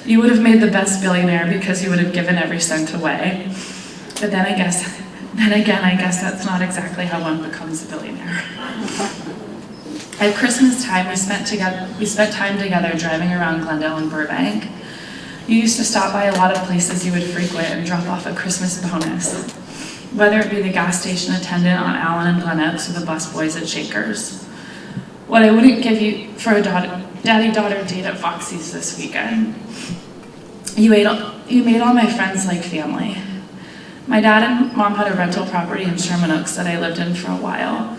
You would have made the best billionaire because you would have given every cent away, but then again, I guess that's not exactly how one becomes a billionaire. At Christmas time, we spent time together driving around Glendale and Burbank. You used to stop by a lot of places you would frequent and drop off a Christmas bonus, whether it be the gas station attendant on Allen and Glen Oaks or the bus boys at Shakers. What I wouldn't give you for a daddy-daughter date at Foxy's this weekend. You made all my friends like family. My dad and mom had a rental property in Sherman Oaks that I lived in for a while.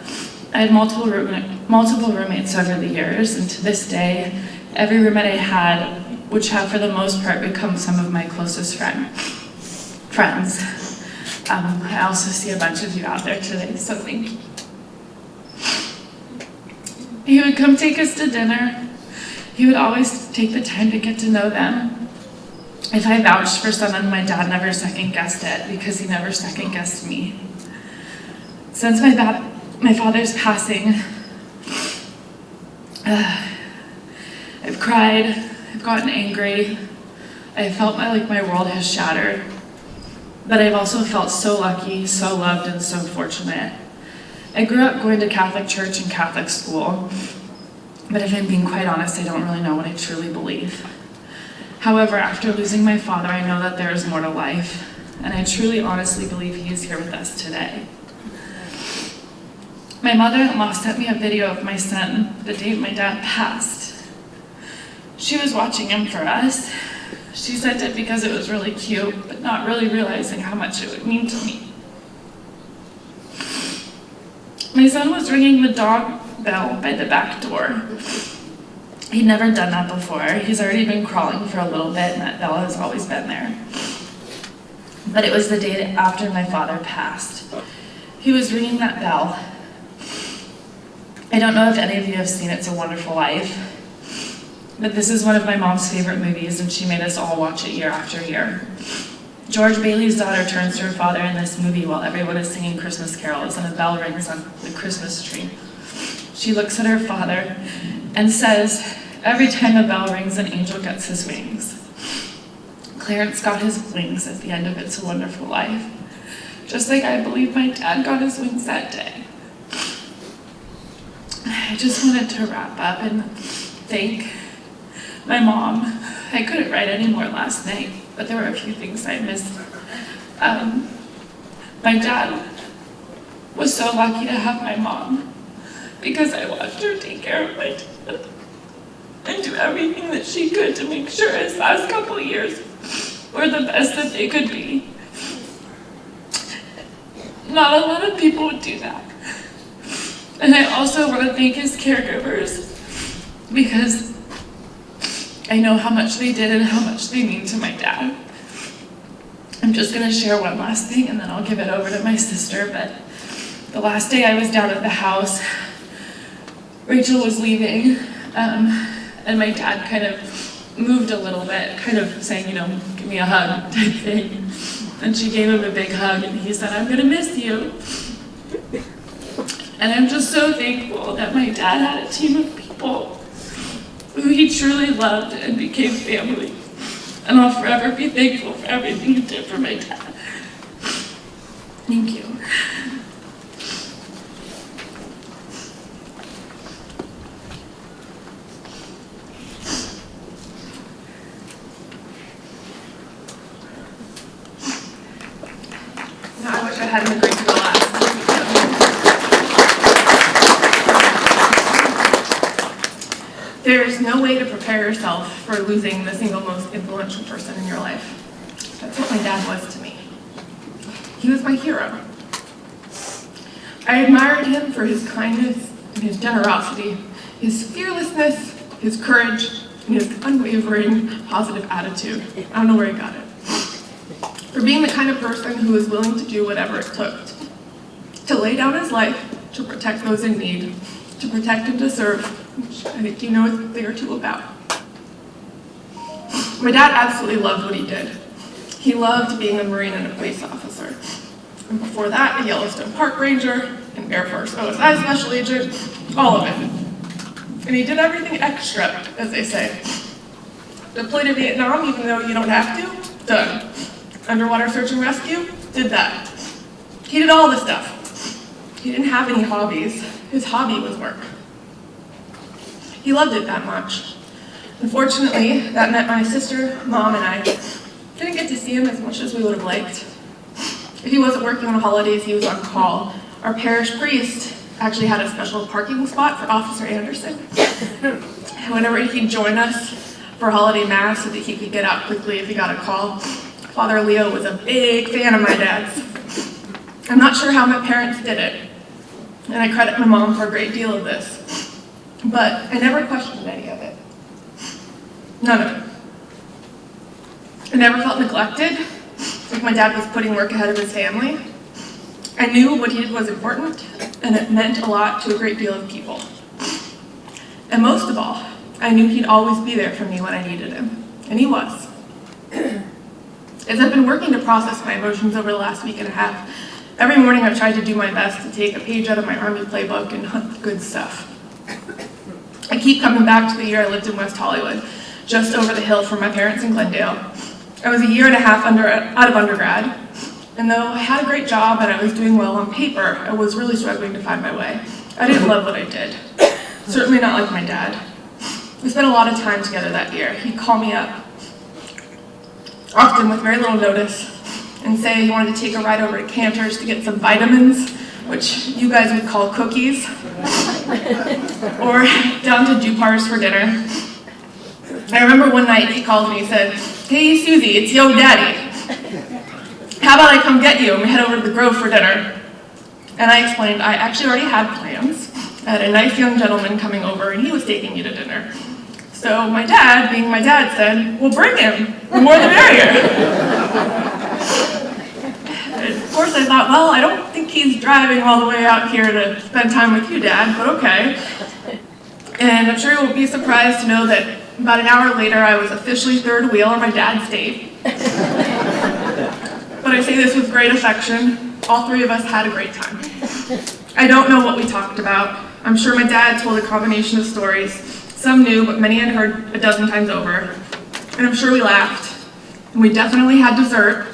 I had multiple roommates over the years, and to this day, every roommate I had, which have for the most part become some of my closest friends. I also see a bunch of you out there today, so thank you. He would come take us to dinner. He would always take the time to get to know them. If I vouched for someone, my dad never second-guessed it because he never second-guessed me. Since my father's passing, I've cried, I've gotten angry, I've felt like my world has shattered. But I've also felt so lucky, so loved, and so fortunate. I grew up going to Catholic church and Catholic school, but if I'm being quite honest, I don't really know what I truly believe. However, after losing my father, I know that there is more to life, and I truly honestly believe he is here with us today. My mother-in-law sent me a video of my son the day my dad passed. She was watching him for us. She sent it because it was really cute, but not really realizing how much it would mean to me. My son was ringing the dog bell by the back door. He'd never done that before. He's already been crawling for a little bit, and that bell has always been there. But it was the day after my father passed. He was ringing that bell. I don't know if any of you have seen It's a Wonderful Life, but this is one of my mom's favorite movies, and she made us all watch it year after year. George Bailey's daughter turns to her father in this movie while everyone is singing Christmas carols and a bell rings on the Christmas tree. She looks at her father and says, "Every time a bell rings, an angel gets his wings." Clarence got his wings at the end of It's a Wonderful Life, just like I believe my dad got his wings that day. I just wanted to wrap up and thank my mom. I couldn't write any more last night, but there were a few things I missed. My dad was so lucky to have my mom because I watched her take care of my dad and do everything that she could to make sure his last couple of years were the best that they could be. Not a lot of people would do that. And I also want to thank his caregivers because I know how much they did and how much they mean to my dad. I'm just going to share one last thing and then I'll give it over to my sister. But the last day I was down at the house, Rachel was leaving, and my dad kind of moved a little bit, kind of saying, give me a hug type thing. And she gave him a big hug and he said, "I'm going to miss you." And I'm just so thankful that my dad had a team of people who he truly loved and became family. And I'll forever be thankful for everything you did for my dad. Thank you. Now I wish I had an agreed to go last. There is no way to prepare yourself for losing the single most influential person in your life. That's what my dad was to me. He was my hero. I admired him for his kindness and his generosity, his fearlessness, his courage, and his unwavering positive attitude. I don't know where he got it. For being the kind of person who was willing to do whatever it took to lay down his life to protect those in need, to protect and to serve, which I think you know a thing or two about. My dad absolutely loved what he did. He loved being a Marine and a police officer. And before that, a Yellowstone Park Ranger, an Air Force OSI Special Agent, all of it. And he did everything extra, as they say. Deployed to Vietnam, even though you don't have to, done. Underwater search and rescue, did that. He did all the stuff. He didn't have any hobbies. His hobby was work. He loved it that much. Unfortunately, that meant my sister, mom, and I didn't get to see him as much as we would have liked. If he wasn't working on holidays, he was on call. Our parish priest actually had a special parking spot for Officer Anderson. And whenever he'd join us for holiday mass so that he could get out quickly if he got a call, Father Leo was a big fan of my dad's. I'm not sure how my parents did it, and I credit my mom for a great deal of this, but I never questioned any of it. None of it. I never felt neglected, like my dad was putting work ahead of his family. I knew what he did was important, and it meant a lot to a great deal of people. And most of all, I knew he'd always be there for me when I needed him, and he was. As I've been working to process my emotions over the last week and a half, every morning I've tried to do my best to take a page out of my Army playbook and hunt the good stuff. I keep coming back to the year I lived in West Hollywood, just over the hill from my parents in Glendale. I was a year and a half out of undergrad, and though I had a great job and I was doing well on paper, I was really struggling to find my way. I didn't love what I did. Certainly not like my dad. We spent a lot of time together that year. He'd call me up, often with very little notice, and say he wanted to take a ride over to Cantor's to get some vitamins, which you guys would call cookies, or down to Dupar's for dinner. I remember one night he called me and said, "Hey Susie, it's yo daddy. How about I come get you and we head over to the Grove for dinner?" And I explained I actually already had plans. I had a nice young gentleman coming over and he was taking me to dinner. So my dad, being my dad, said, well, bring him. The more the merrier. Of course, I thought, well, I don't think he's driving all the way out here to spend time with you, Dad, but okay. And I'm sure you won't be surprised to know that about an hour later, I was officially third wheel on my dad's date. But I say this with great affection. All three of us had a great time. I don't know what we talked about. I'm sure my dad told a combination of stories. Some new, but many I'd heard a dozen times over. And I'm sure we laughed. And we definitely had dessert.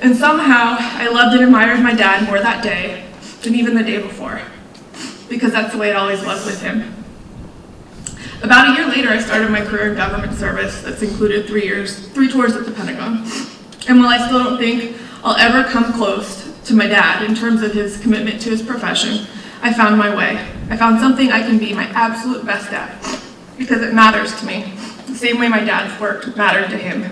And somehow, I loved and admired my dad more that day than even the day before. Because that's the way it always was with him. About a year later, I started my career in government service that's included 3 tours at the Pentagon. And while I still don't think I'll ever come close to my dad in terms of his commitment to his profession, I found my way. I found something I can be my absolute best at, because it matters to me, the same way my dad's work mattered to him.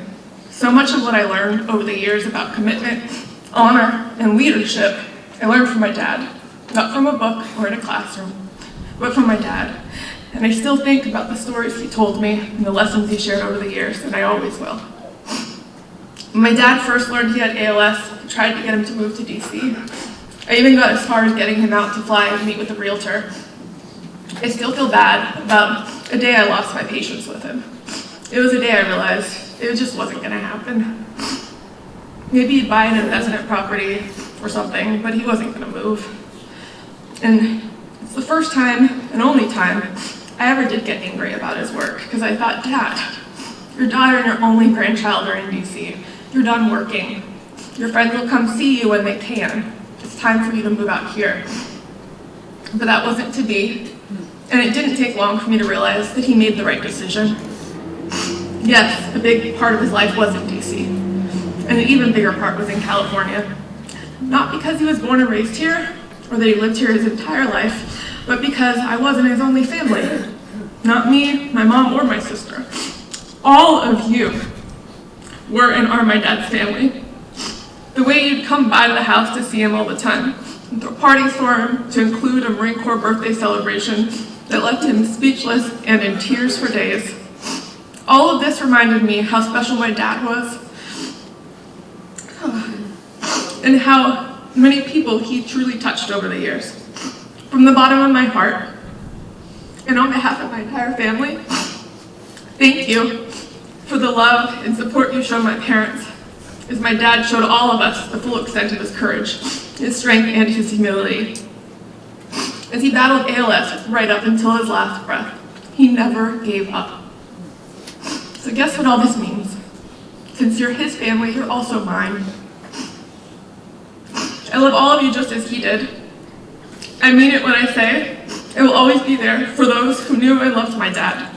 So much of what I learned over the years about commitment, honor, and leadership, I learned from my dad, not from a book or in a classroom, but from my dad. And I still think about the stories he told me and the lessons he shared over the years, and I always will. When my dad first learned he had ALS, I tried to get him to move to DC. I even got as far as getting him out to fly and meet with a realtor. I still feel bad about a day I lost my patience with him. It was a day I realized it just wasn't gonna happen. Maybe he'd buy an investment property or something, but he wasn't gonna move. And it's the first time and only time I ever did get angry about his work, because I thought, Dad, your daughter and your only grandchild are in DC. You're done working. Your friends will come see you when they can. It's time for you to move out here. But that wasn't to be, and it didn't take long for me to realize that he made the right decision. Yes, a big part of his life was in DC, and an even bigger part was in California. Not because he was born and raised here, or that he lived here his entire life, but because I wasn't his only family. Not me, my mom, or my sister. All of you were and are my dad's family. The way you'd come by the house to see him all the time, and throw parties for him, to include a Marine Corps birthday celebration that left him speechless and in tears for days. All of this reminded me how special my dad was, and how many people he truly touched over the years. From the bottom of my heart, and on behalf of my entire family, thank you for the love and support you showed my parents, as my dad showed all of us the full extent of his courage, his strength, and his humility. As he battled ALS right up until his last breath, he never gave up. So guess what all this means? Since you're his family, you're also mine. I love all of you just as he did. I mean it when I say I will always be there for those who knew and loved my dad.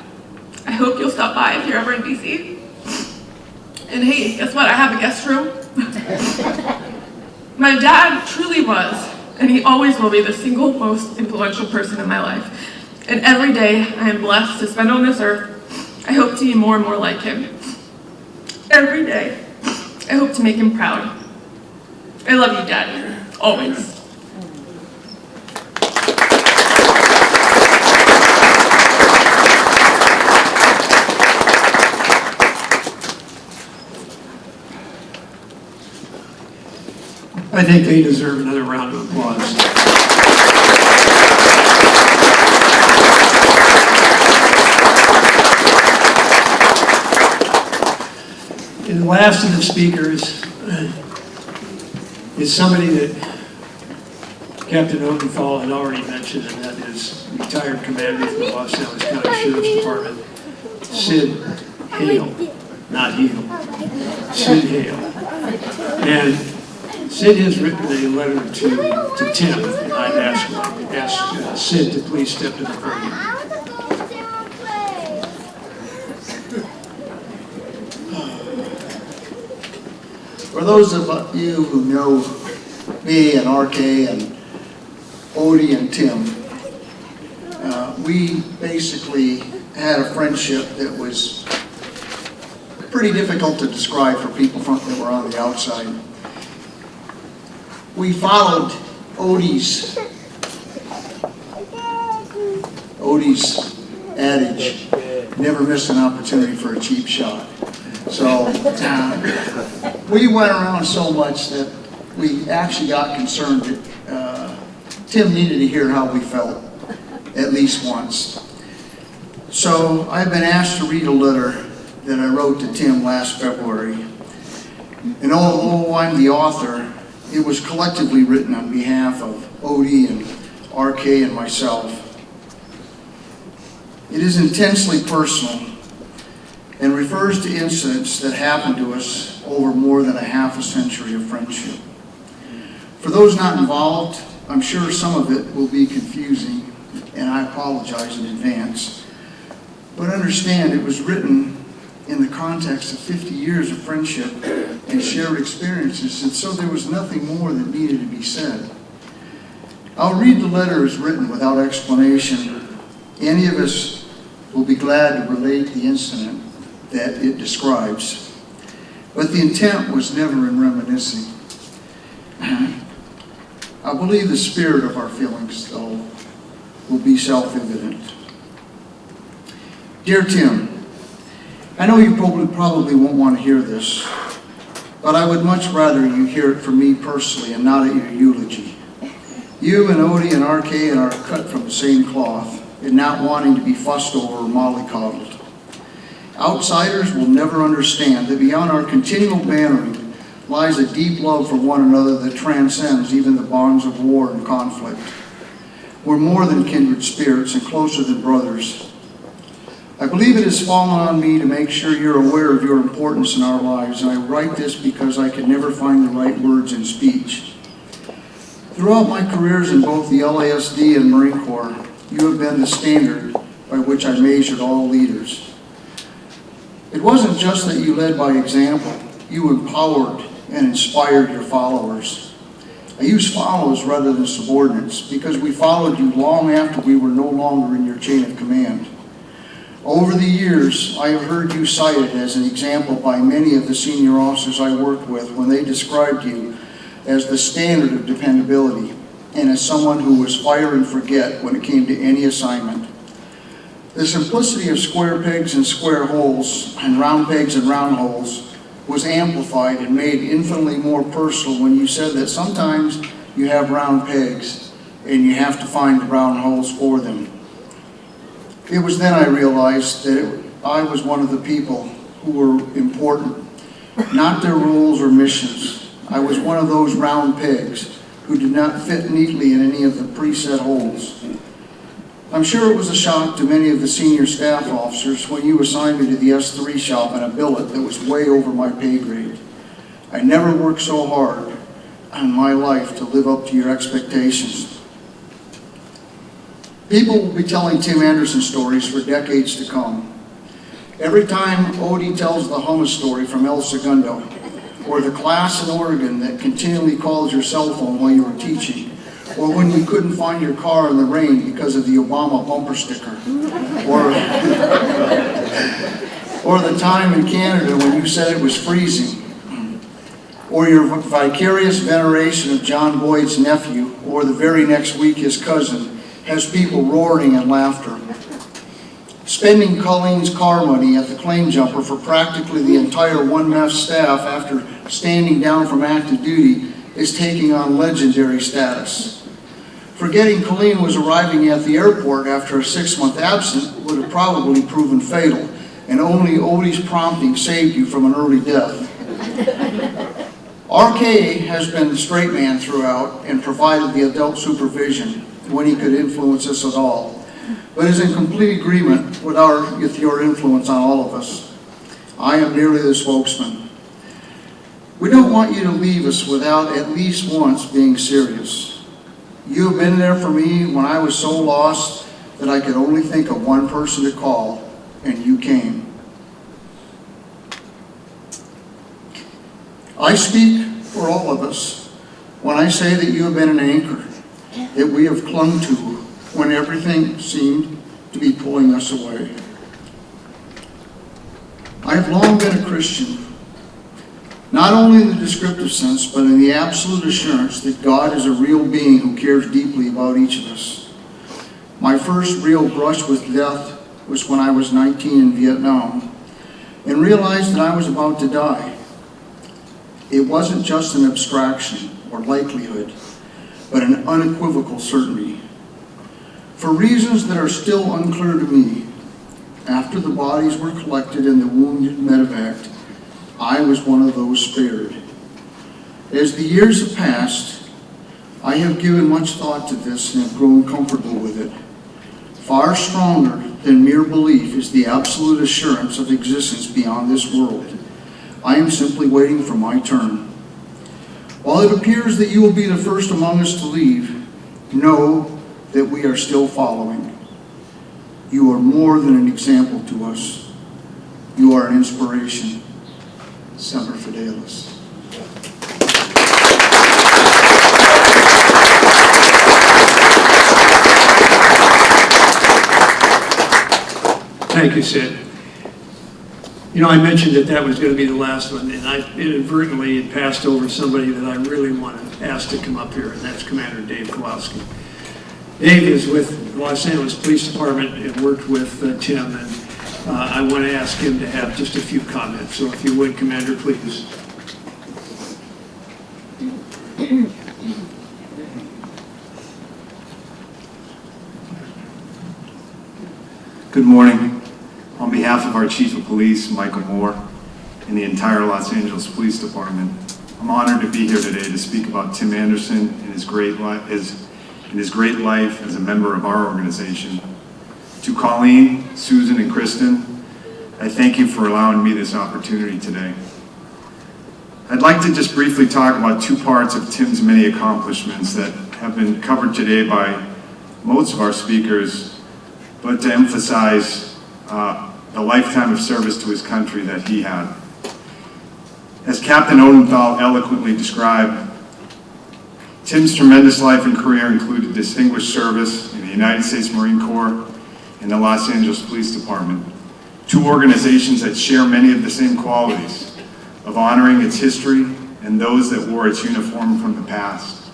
I hope you'll stop by if you're ever in DC. And hey, guess what? I have a guest room. My dad truly was, and he always will be, the single most influential person in my life. And every day I am blessed to spend on this earth, I hope to be more and more like him. Every day, I hope to make him proud. I love you, Dad, always. I think they deserve another round of applause. And the last of the speakers is somebody that Captain Odenthal had already mentioned, and that is retired commander from the Los Angeles County Sheriff's Department, Sid Hale, not Hale, Sid Hale. And Sid has written a letter to Tim, and I've asked Sid to please step to the podium. For those of you who know me and RK and Odie and Tim, we basically had a friendship that was pretty difficult to describe for people that were on the outside. We followed Odie's adage never miss an opportunity for a cheap shot. So we went around so much that we actually got concerned that Tim needed to hear how we felt at least once. So I've been asked to read a letter that I wrote to Tim last February. And although I'm the author, it was collectively written on behalf of Odie and RK and myself. It is intensely personal and refers to incidents that happened to us over more than a half a century of friendship. For those not involved, I'm sure some of it will be confusing, and I apologize in advance. But understand, it was written in the context of 50 years of friendship and shared experiences, and so there was nothing more that needed to be said. I'll read the letter as written without explanation. Any of us will be glad to relate the incident that it describes, but the intent was never in reminiscing. I believe the spirit of our feelings, though, will be self-evident. Dear Tim, I know you probably won't want to hear this, but I would much rather you hear it from me personally and not at your eulogy. You and Odie and RK are cut from the same cloth and not wanting to be fussed over or mollycoddled. Outsiders will never understand that beyond our continual bantering lies a deep love for one another that transcends even the bonds of war and conflict. We're more than kindred spirits and closer than brothers. I believe it has fallen on me to make sure you're aware of your importance in our lives, and I write this because I could never find the right words in speech. Throughout my careers in both the LASD and Marine Corps, you have been the standard by which I measured all leaders. It wasn't just that you led by example, you empowered and inspired your followers. I use follows rather than subordinates because we followed you long after we were no longer in your chain of command. Over the years, I have heard you cited as an example by many of the senior officers I worked with when they described you as the standard of dependability and as someone who was fire and forget when it came to any assignment. The simplicity of square pegs and square holes and round pegs and round holes was amplified and made infinitely more personal when you said that sometimes you have round pegs and you have to find the round holes for them. It was then I realized that I was one of the people who were important, not their roles or missions. I was one of those round pegs who did not fit neatly in any of the preset holes. I'm sure it was a shock to many of the senior staff officers when you assigned me to the S3 shop in a billet that was way over my pay grade. I never worked so hard in my life to live up to your expectations. People will be telling Tim Anderson stories for decades to come. Every time Odie tells the Hummus story from El Segundo, or the class in Oregon that continually calls your cell phone while you were teaching, or when you couldn't find your car in the rain because of the Obama bumper sticker, or the time in Canada when you said it was freezing, or your vicarious veneration of John Boyd's nephew, or the very next week his cousin, has people roaring in laughter. Spending Colleen's car money at the claim jumper for practically the entire 1MEF staff after standing down from active duty is taking on legendary status. Forgetting Colleen was arriving at the airport after a 6-month absence would have probably proven fatal, and only Odie's prompting saved you from an early death. RK has been the straight man throughout and provided the adult supervision when he could influence us at all, but is in complete agreement with your influence on all of us. I am merely the spokesman. We don't want you to leave us without at least once being serious. You have been there for me when I was so lost that I could only think of one person to call, and you came. I speak for all of us when I say that you have been an anchor that we have clung to when everything seemed to be pulling us away. I have long been a Christian, not only in the descriptive sense, but in the absolute assurance that God is a real being who cares deeply about each of us. My first real brush with death was when I was 19 in Vietnam and realized that I was about to die. It wasn't just an abstraction or likelihood, but an unequivocal certainty. For reasons that are still unclear to me, after the bodies were collected in the wounded medevac, I was one of those spared. As the years have passed, I have given much thought to this and have grown comfortable with it. Far stronger than mere belief is the absolute assurance of existence beyond this world. I am simply waiting for my turn. While it appears that you will be the first among us to leave, know that we are still following. You are more than an example to us. You are an inspiration. Semper Fidelis. Thank you, Sid. You know, I mentioned that that was going to be the last one, and I inadvertently had passed over somebody that I really want to ask to come up here, and that's Commander Dave Kowalski. Dave is with the Los Angeles Police Department and worked with Tim, and I want to ask him to have just a few comments. So if you would, Commander, please. Good morning. On behalf of our Chief of Police, Michael Moore, and the entire Los Angeles Police Department, I'm honored to be here today to speak about Tim Anderson and his great life as a member of our organization. To Colleen, Susan, and Kristen, I thank you for allowing me this opportunity today. I'd like to just briefly talk about two parts of Tim's many accomplishments that have been covered today by most of our speakers, but to emphasize the lifetime of service to his country that he had. As Captain Odenthal eloquently described, Tim's tremendous life and career included distinguished service in the United States Marine Corps and the Los Angeles Police Department, two organizations that share many of the same qualities of honoring its history and those that wore its uniform from the past.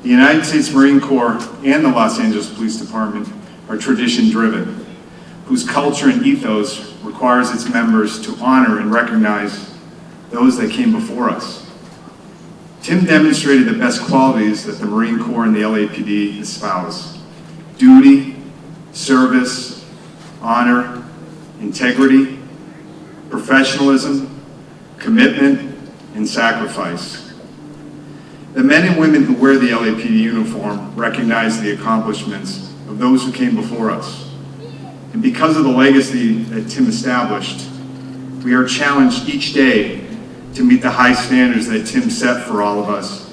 The United States Marine Corps and the Los Angeles Police Department are tradition-driven, whose culture and ethos requires its members to honor and recognize those that came before us. Tim demonstrated the best qualities that the Marine Corps and the LAPD espouse: duty, service, honor, integrity, professionalism, commitment, and sacrifice. The men and women who wear the LAPD uniform recognize the accomplishments of those who came before us. And because of the legacy that Tim established, we are challenged each day to meet the high standards that Tim set for all of us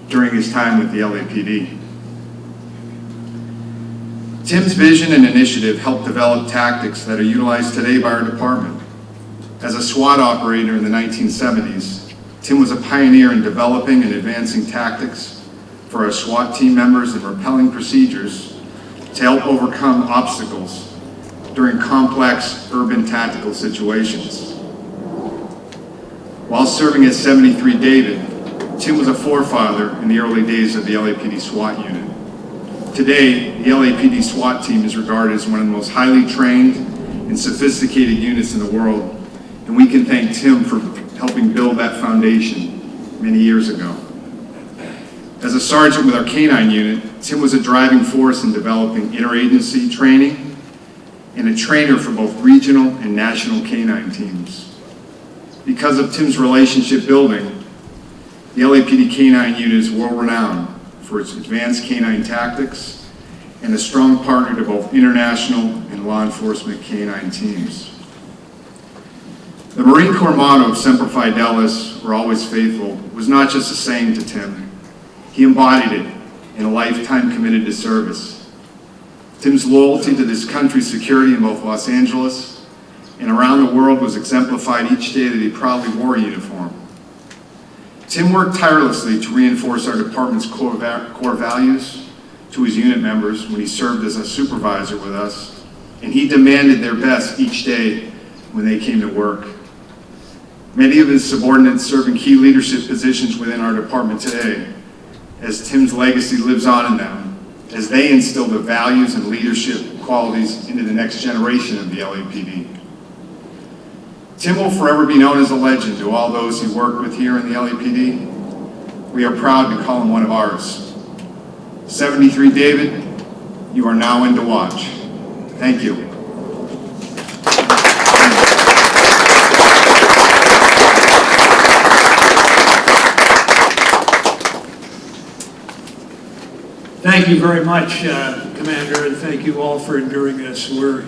during his time with the LAPD. Tim's vision and initiative helped develop tactics that are utilized today by our department. As a SWAT operator in the 1970s, Tim was a pioneer in developing and advancing tactics for our SWAT team members and repelling procedures to help overcome obstacles during complex urban tactical situations. While serving as 73 David, Tim was a forefather in the early days of the LAPD SWAT unit. Today, the LAPD SWAT team is regarded as one of the most highly trained and sophisticated units in the world, and we can thank Tim for helping build that foundation many years ago. As a sergeant with our K-9 unit, Tim was a driving force in developing interagency training and a trainer for both regional and national K-9 teams. Because of Tim's relationship building, the LAPD K-9 unit is world-renowned for its advanced K-9 tactics and a strong partner to both international and law enforcement K-9 teams. The Marine Corps motto of Semper Fidelis, or always faithful, was not just a saying to Tim. He embodied it in a lifetime committed to service. Tim's loyalty to this country's security in both Los Angeles and around the world was exemplified each day that he proudly wore a uniform. Tim worked tirelessly to reinforce our department's core values to his unit members when he served as a supervisor with us, and he demanded their best each day when they came to work. Many of his subordinates serve in key leadership positions within our department today, as Tim's legacy lives on in them, as they instill the values and leadership qualities into the next generation of the LAPD. Tim will forever be known as a legend to all those he worked with here in the LAPD. We are proud to call him one of ours. 73 David, you are now in to watch. Thank you. Thank you very much, Commander, and thank you all for enduring this. We're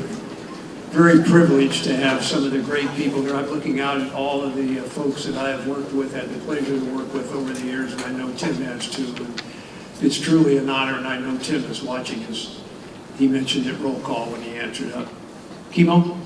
very privileged to have some of the great people here. I'm looking out at all of the folks that I have worked with, had the pleasure to work with over the years, and I know Tim has too. And it's truly an honor, and I know Tim is watching us. He mentioned at roll call when he answered up. Chemo?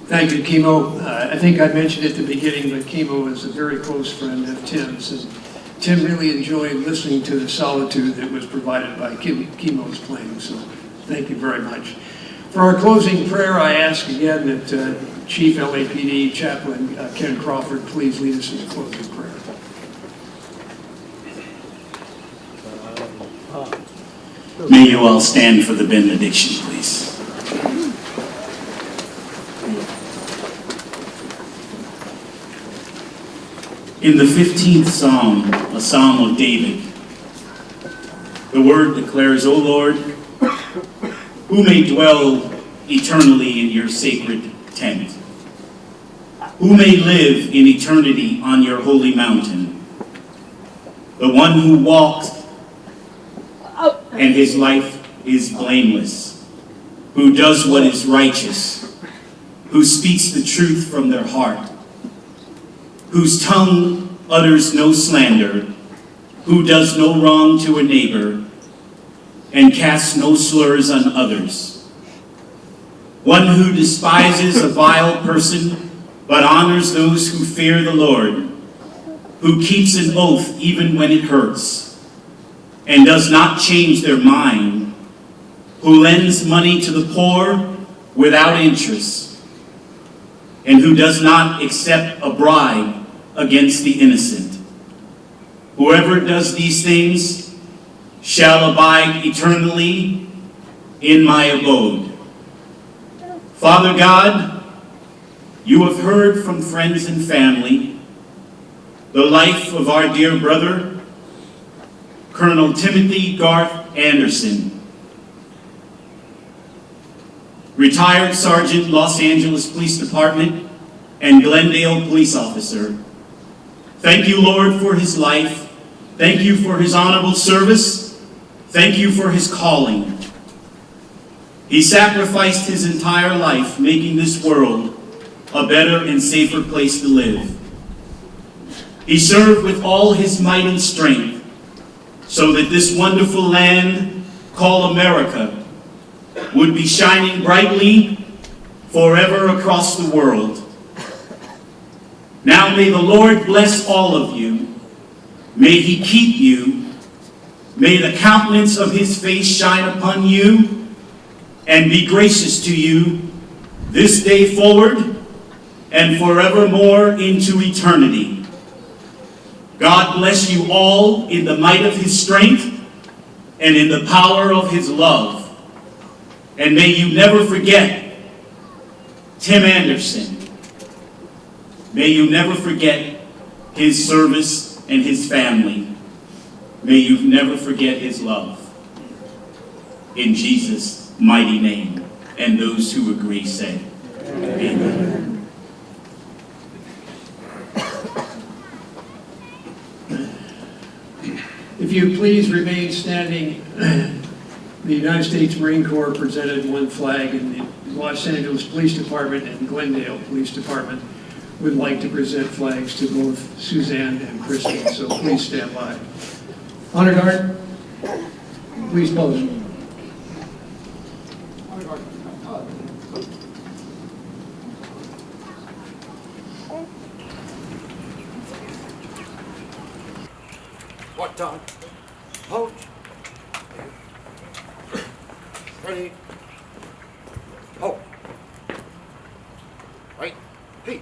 Thank you, Chemo. I think I mentioned at the beginning, but Chemo is a very close friend of Tim's. And Tim really enjoyed listening to the solitude that was provided by Chemo's playing, so thank you very much. For our closing prayer, I ask again that Chief LAPD Chaplain Ken Crawford please lead us in a closing prayer. May you all stand for the benediction, please. In the 15th Psalm, a Psalm of David, the word declares, O Lord, who may dwell eternally in your sacred tent? Who may live in eternity on your holy mountain? The one who walks and his life is blameless, who does what is righteous, who speaks the truth from their heart, whose tongue utters no slander, who does no wrong to a neighbor, and casts no slurs on others. one who despises a vile person, but honors those who fear the Lord, who keeps an oath even when it hurts, and does not change their mind, who lends money to the poor without interest, and who does not accept a bribe against the innocent. Whoever does these things shall abide eternally in my abode. Father God, you have heard from friends and family the life of our dear brother, Colonel Timothy Garth Anderson, retired Sergeant, Los Angeles Police Department and Glendale police officer. Thank you, Lord, for his life. Thank you for his honorable service. Thank you for his calling. He sacrificed his entire life, making this world a better and safer place to live. He served with all his might and strength so that this wonderful land called America would be shining brightly forever across the world. Now may the Lord bless all of you. May he keep you. May the countenance of his face shine upon you and be gracious to you this day forward and forevermore into eternity. God bless you all in the might of his strength and in the power of his love. And may you never forget Tim Anderson. May you never forget his service and his family. May you never forget his love. In Jesus' mighty name. And those who agree say, Amen. If you please remain standing, the United States Marine Corps presented one flag, and the Los Angeles Police Department and Glendale Police Department would like to present flags to both Suzanne and Kristen, so please stand by. Honor Guard, please pose. What time? Hold. Ready. Hold. Right. Peace.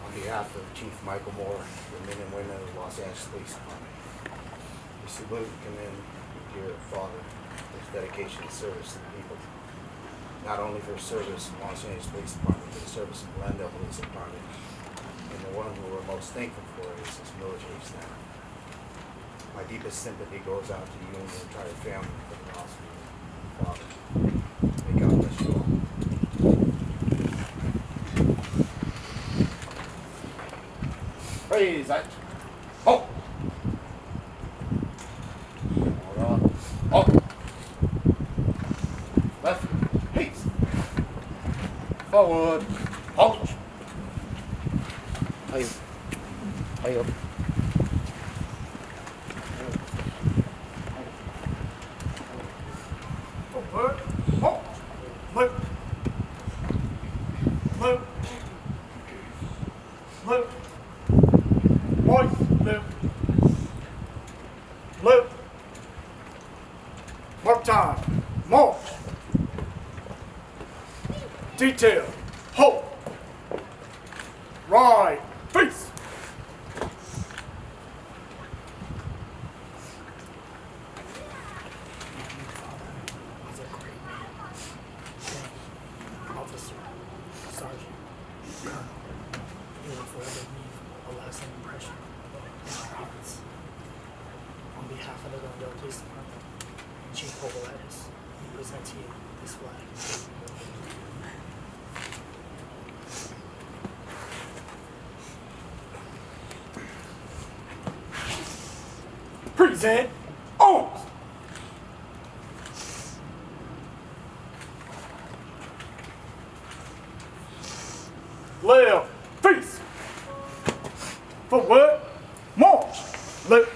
On behalf of Chief Michael Moore, the men and women of the Los Angeles Police Department, we salute and commend your dear father, his dedication and service to the people. Not only for his service in Los Angeles Police Department, but his service in Glendale Police Department. And the one who we're most thankful for is his military staff. My deepest sympathy goes out to you and your entire family for the loss of your father. May God bless you all. Praise that. Oh! Hold on. Oh! Left. Peace. Forward. Halt. Hey. Hey up. Forward. Halt. Left. Left. Left. Right. Left. Left. Mark time. March. Detail. Halt. Right. Face. He's a great man. Officer, Sergeant, Colonel, you will forever leave a lasting impression in our hearts. On behalf of the Glendale Police Department and Chief Povolatis, we present to you this flag. Present arms. Left face. For what? More. Look.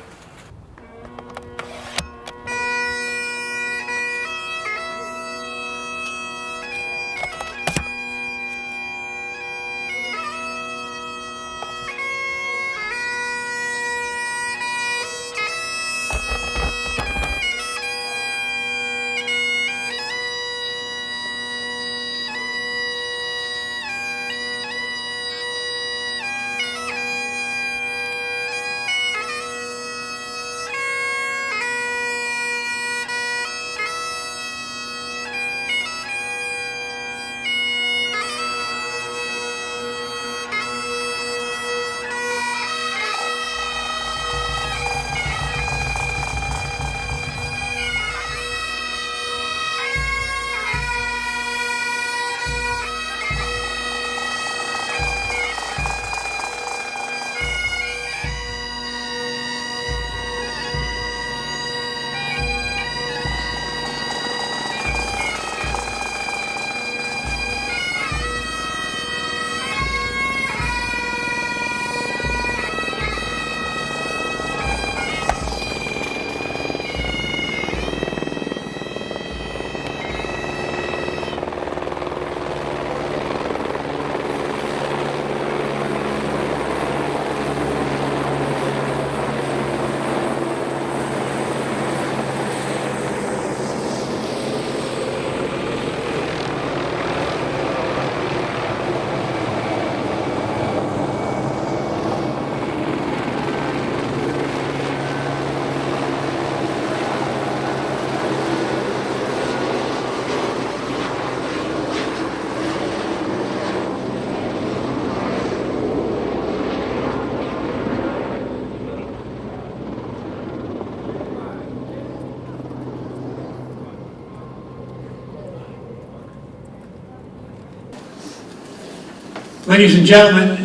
Ladies and gentlemen,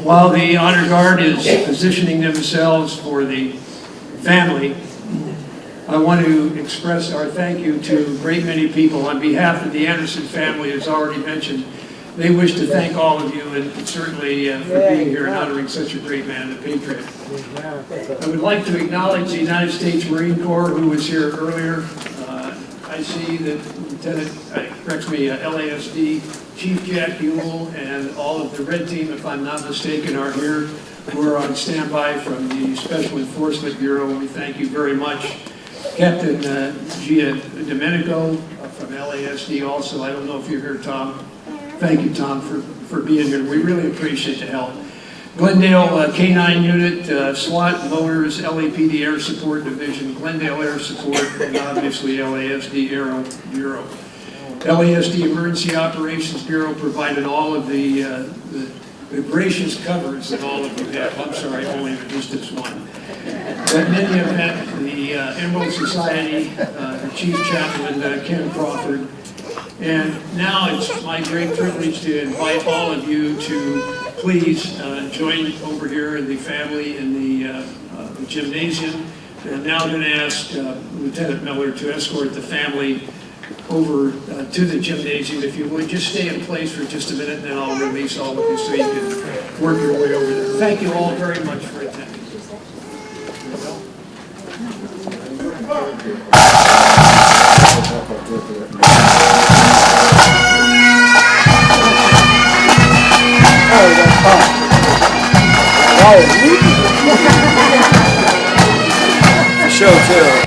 while the Honor Guard is positioning themselves for the family, I want to express our thank you to a great many people. On behalf of the Anderson family, as already mentioned, they wish to thank all of you and certainly for being here and honoring such a great man, a patriot. I would like to acknowledge the United States Marine Corps, who was here earlier. I see that LASD Chief Jack Buell and all of the red team, if I'm not mistaken, are here. We're on standby from the Special Enforcement Bureau. We thank you very much. Captain Gia Domenico from LASD also. I don't know if you're here, Tom. Thank you, Tom, for being here. We really appreciate the help. Glendale K-9 Unit, SWAT, Motors, LAPD Air Support Division, Glendale Air Support, and obviously LASD Aero Bureau. LASD Emergency Operations Bureau provided all of the gracious covers that all of you have. I'm sorry, only just this one. But in any event, the Emerald Society, the Chief Chaplain, Ken Crawford. And now it's my great privilege to invite all of you to please join over here in the family in the gymnasium. And now I'm going to ask Lieutenant Miller to escort the family over to the gymnasium. If you would, just stay in place for just a minute and then I'll release all of you so you can work your way over there. Thank you all very much for attending. Show too.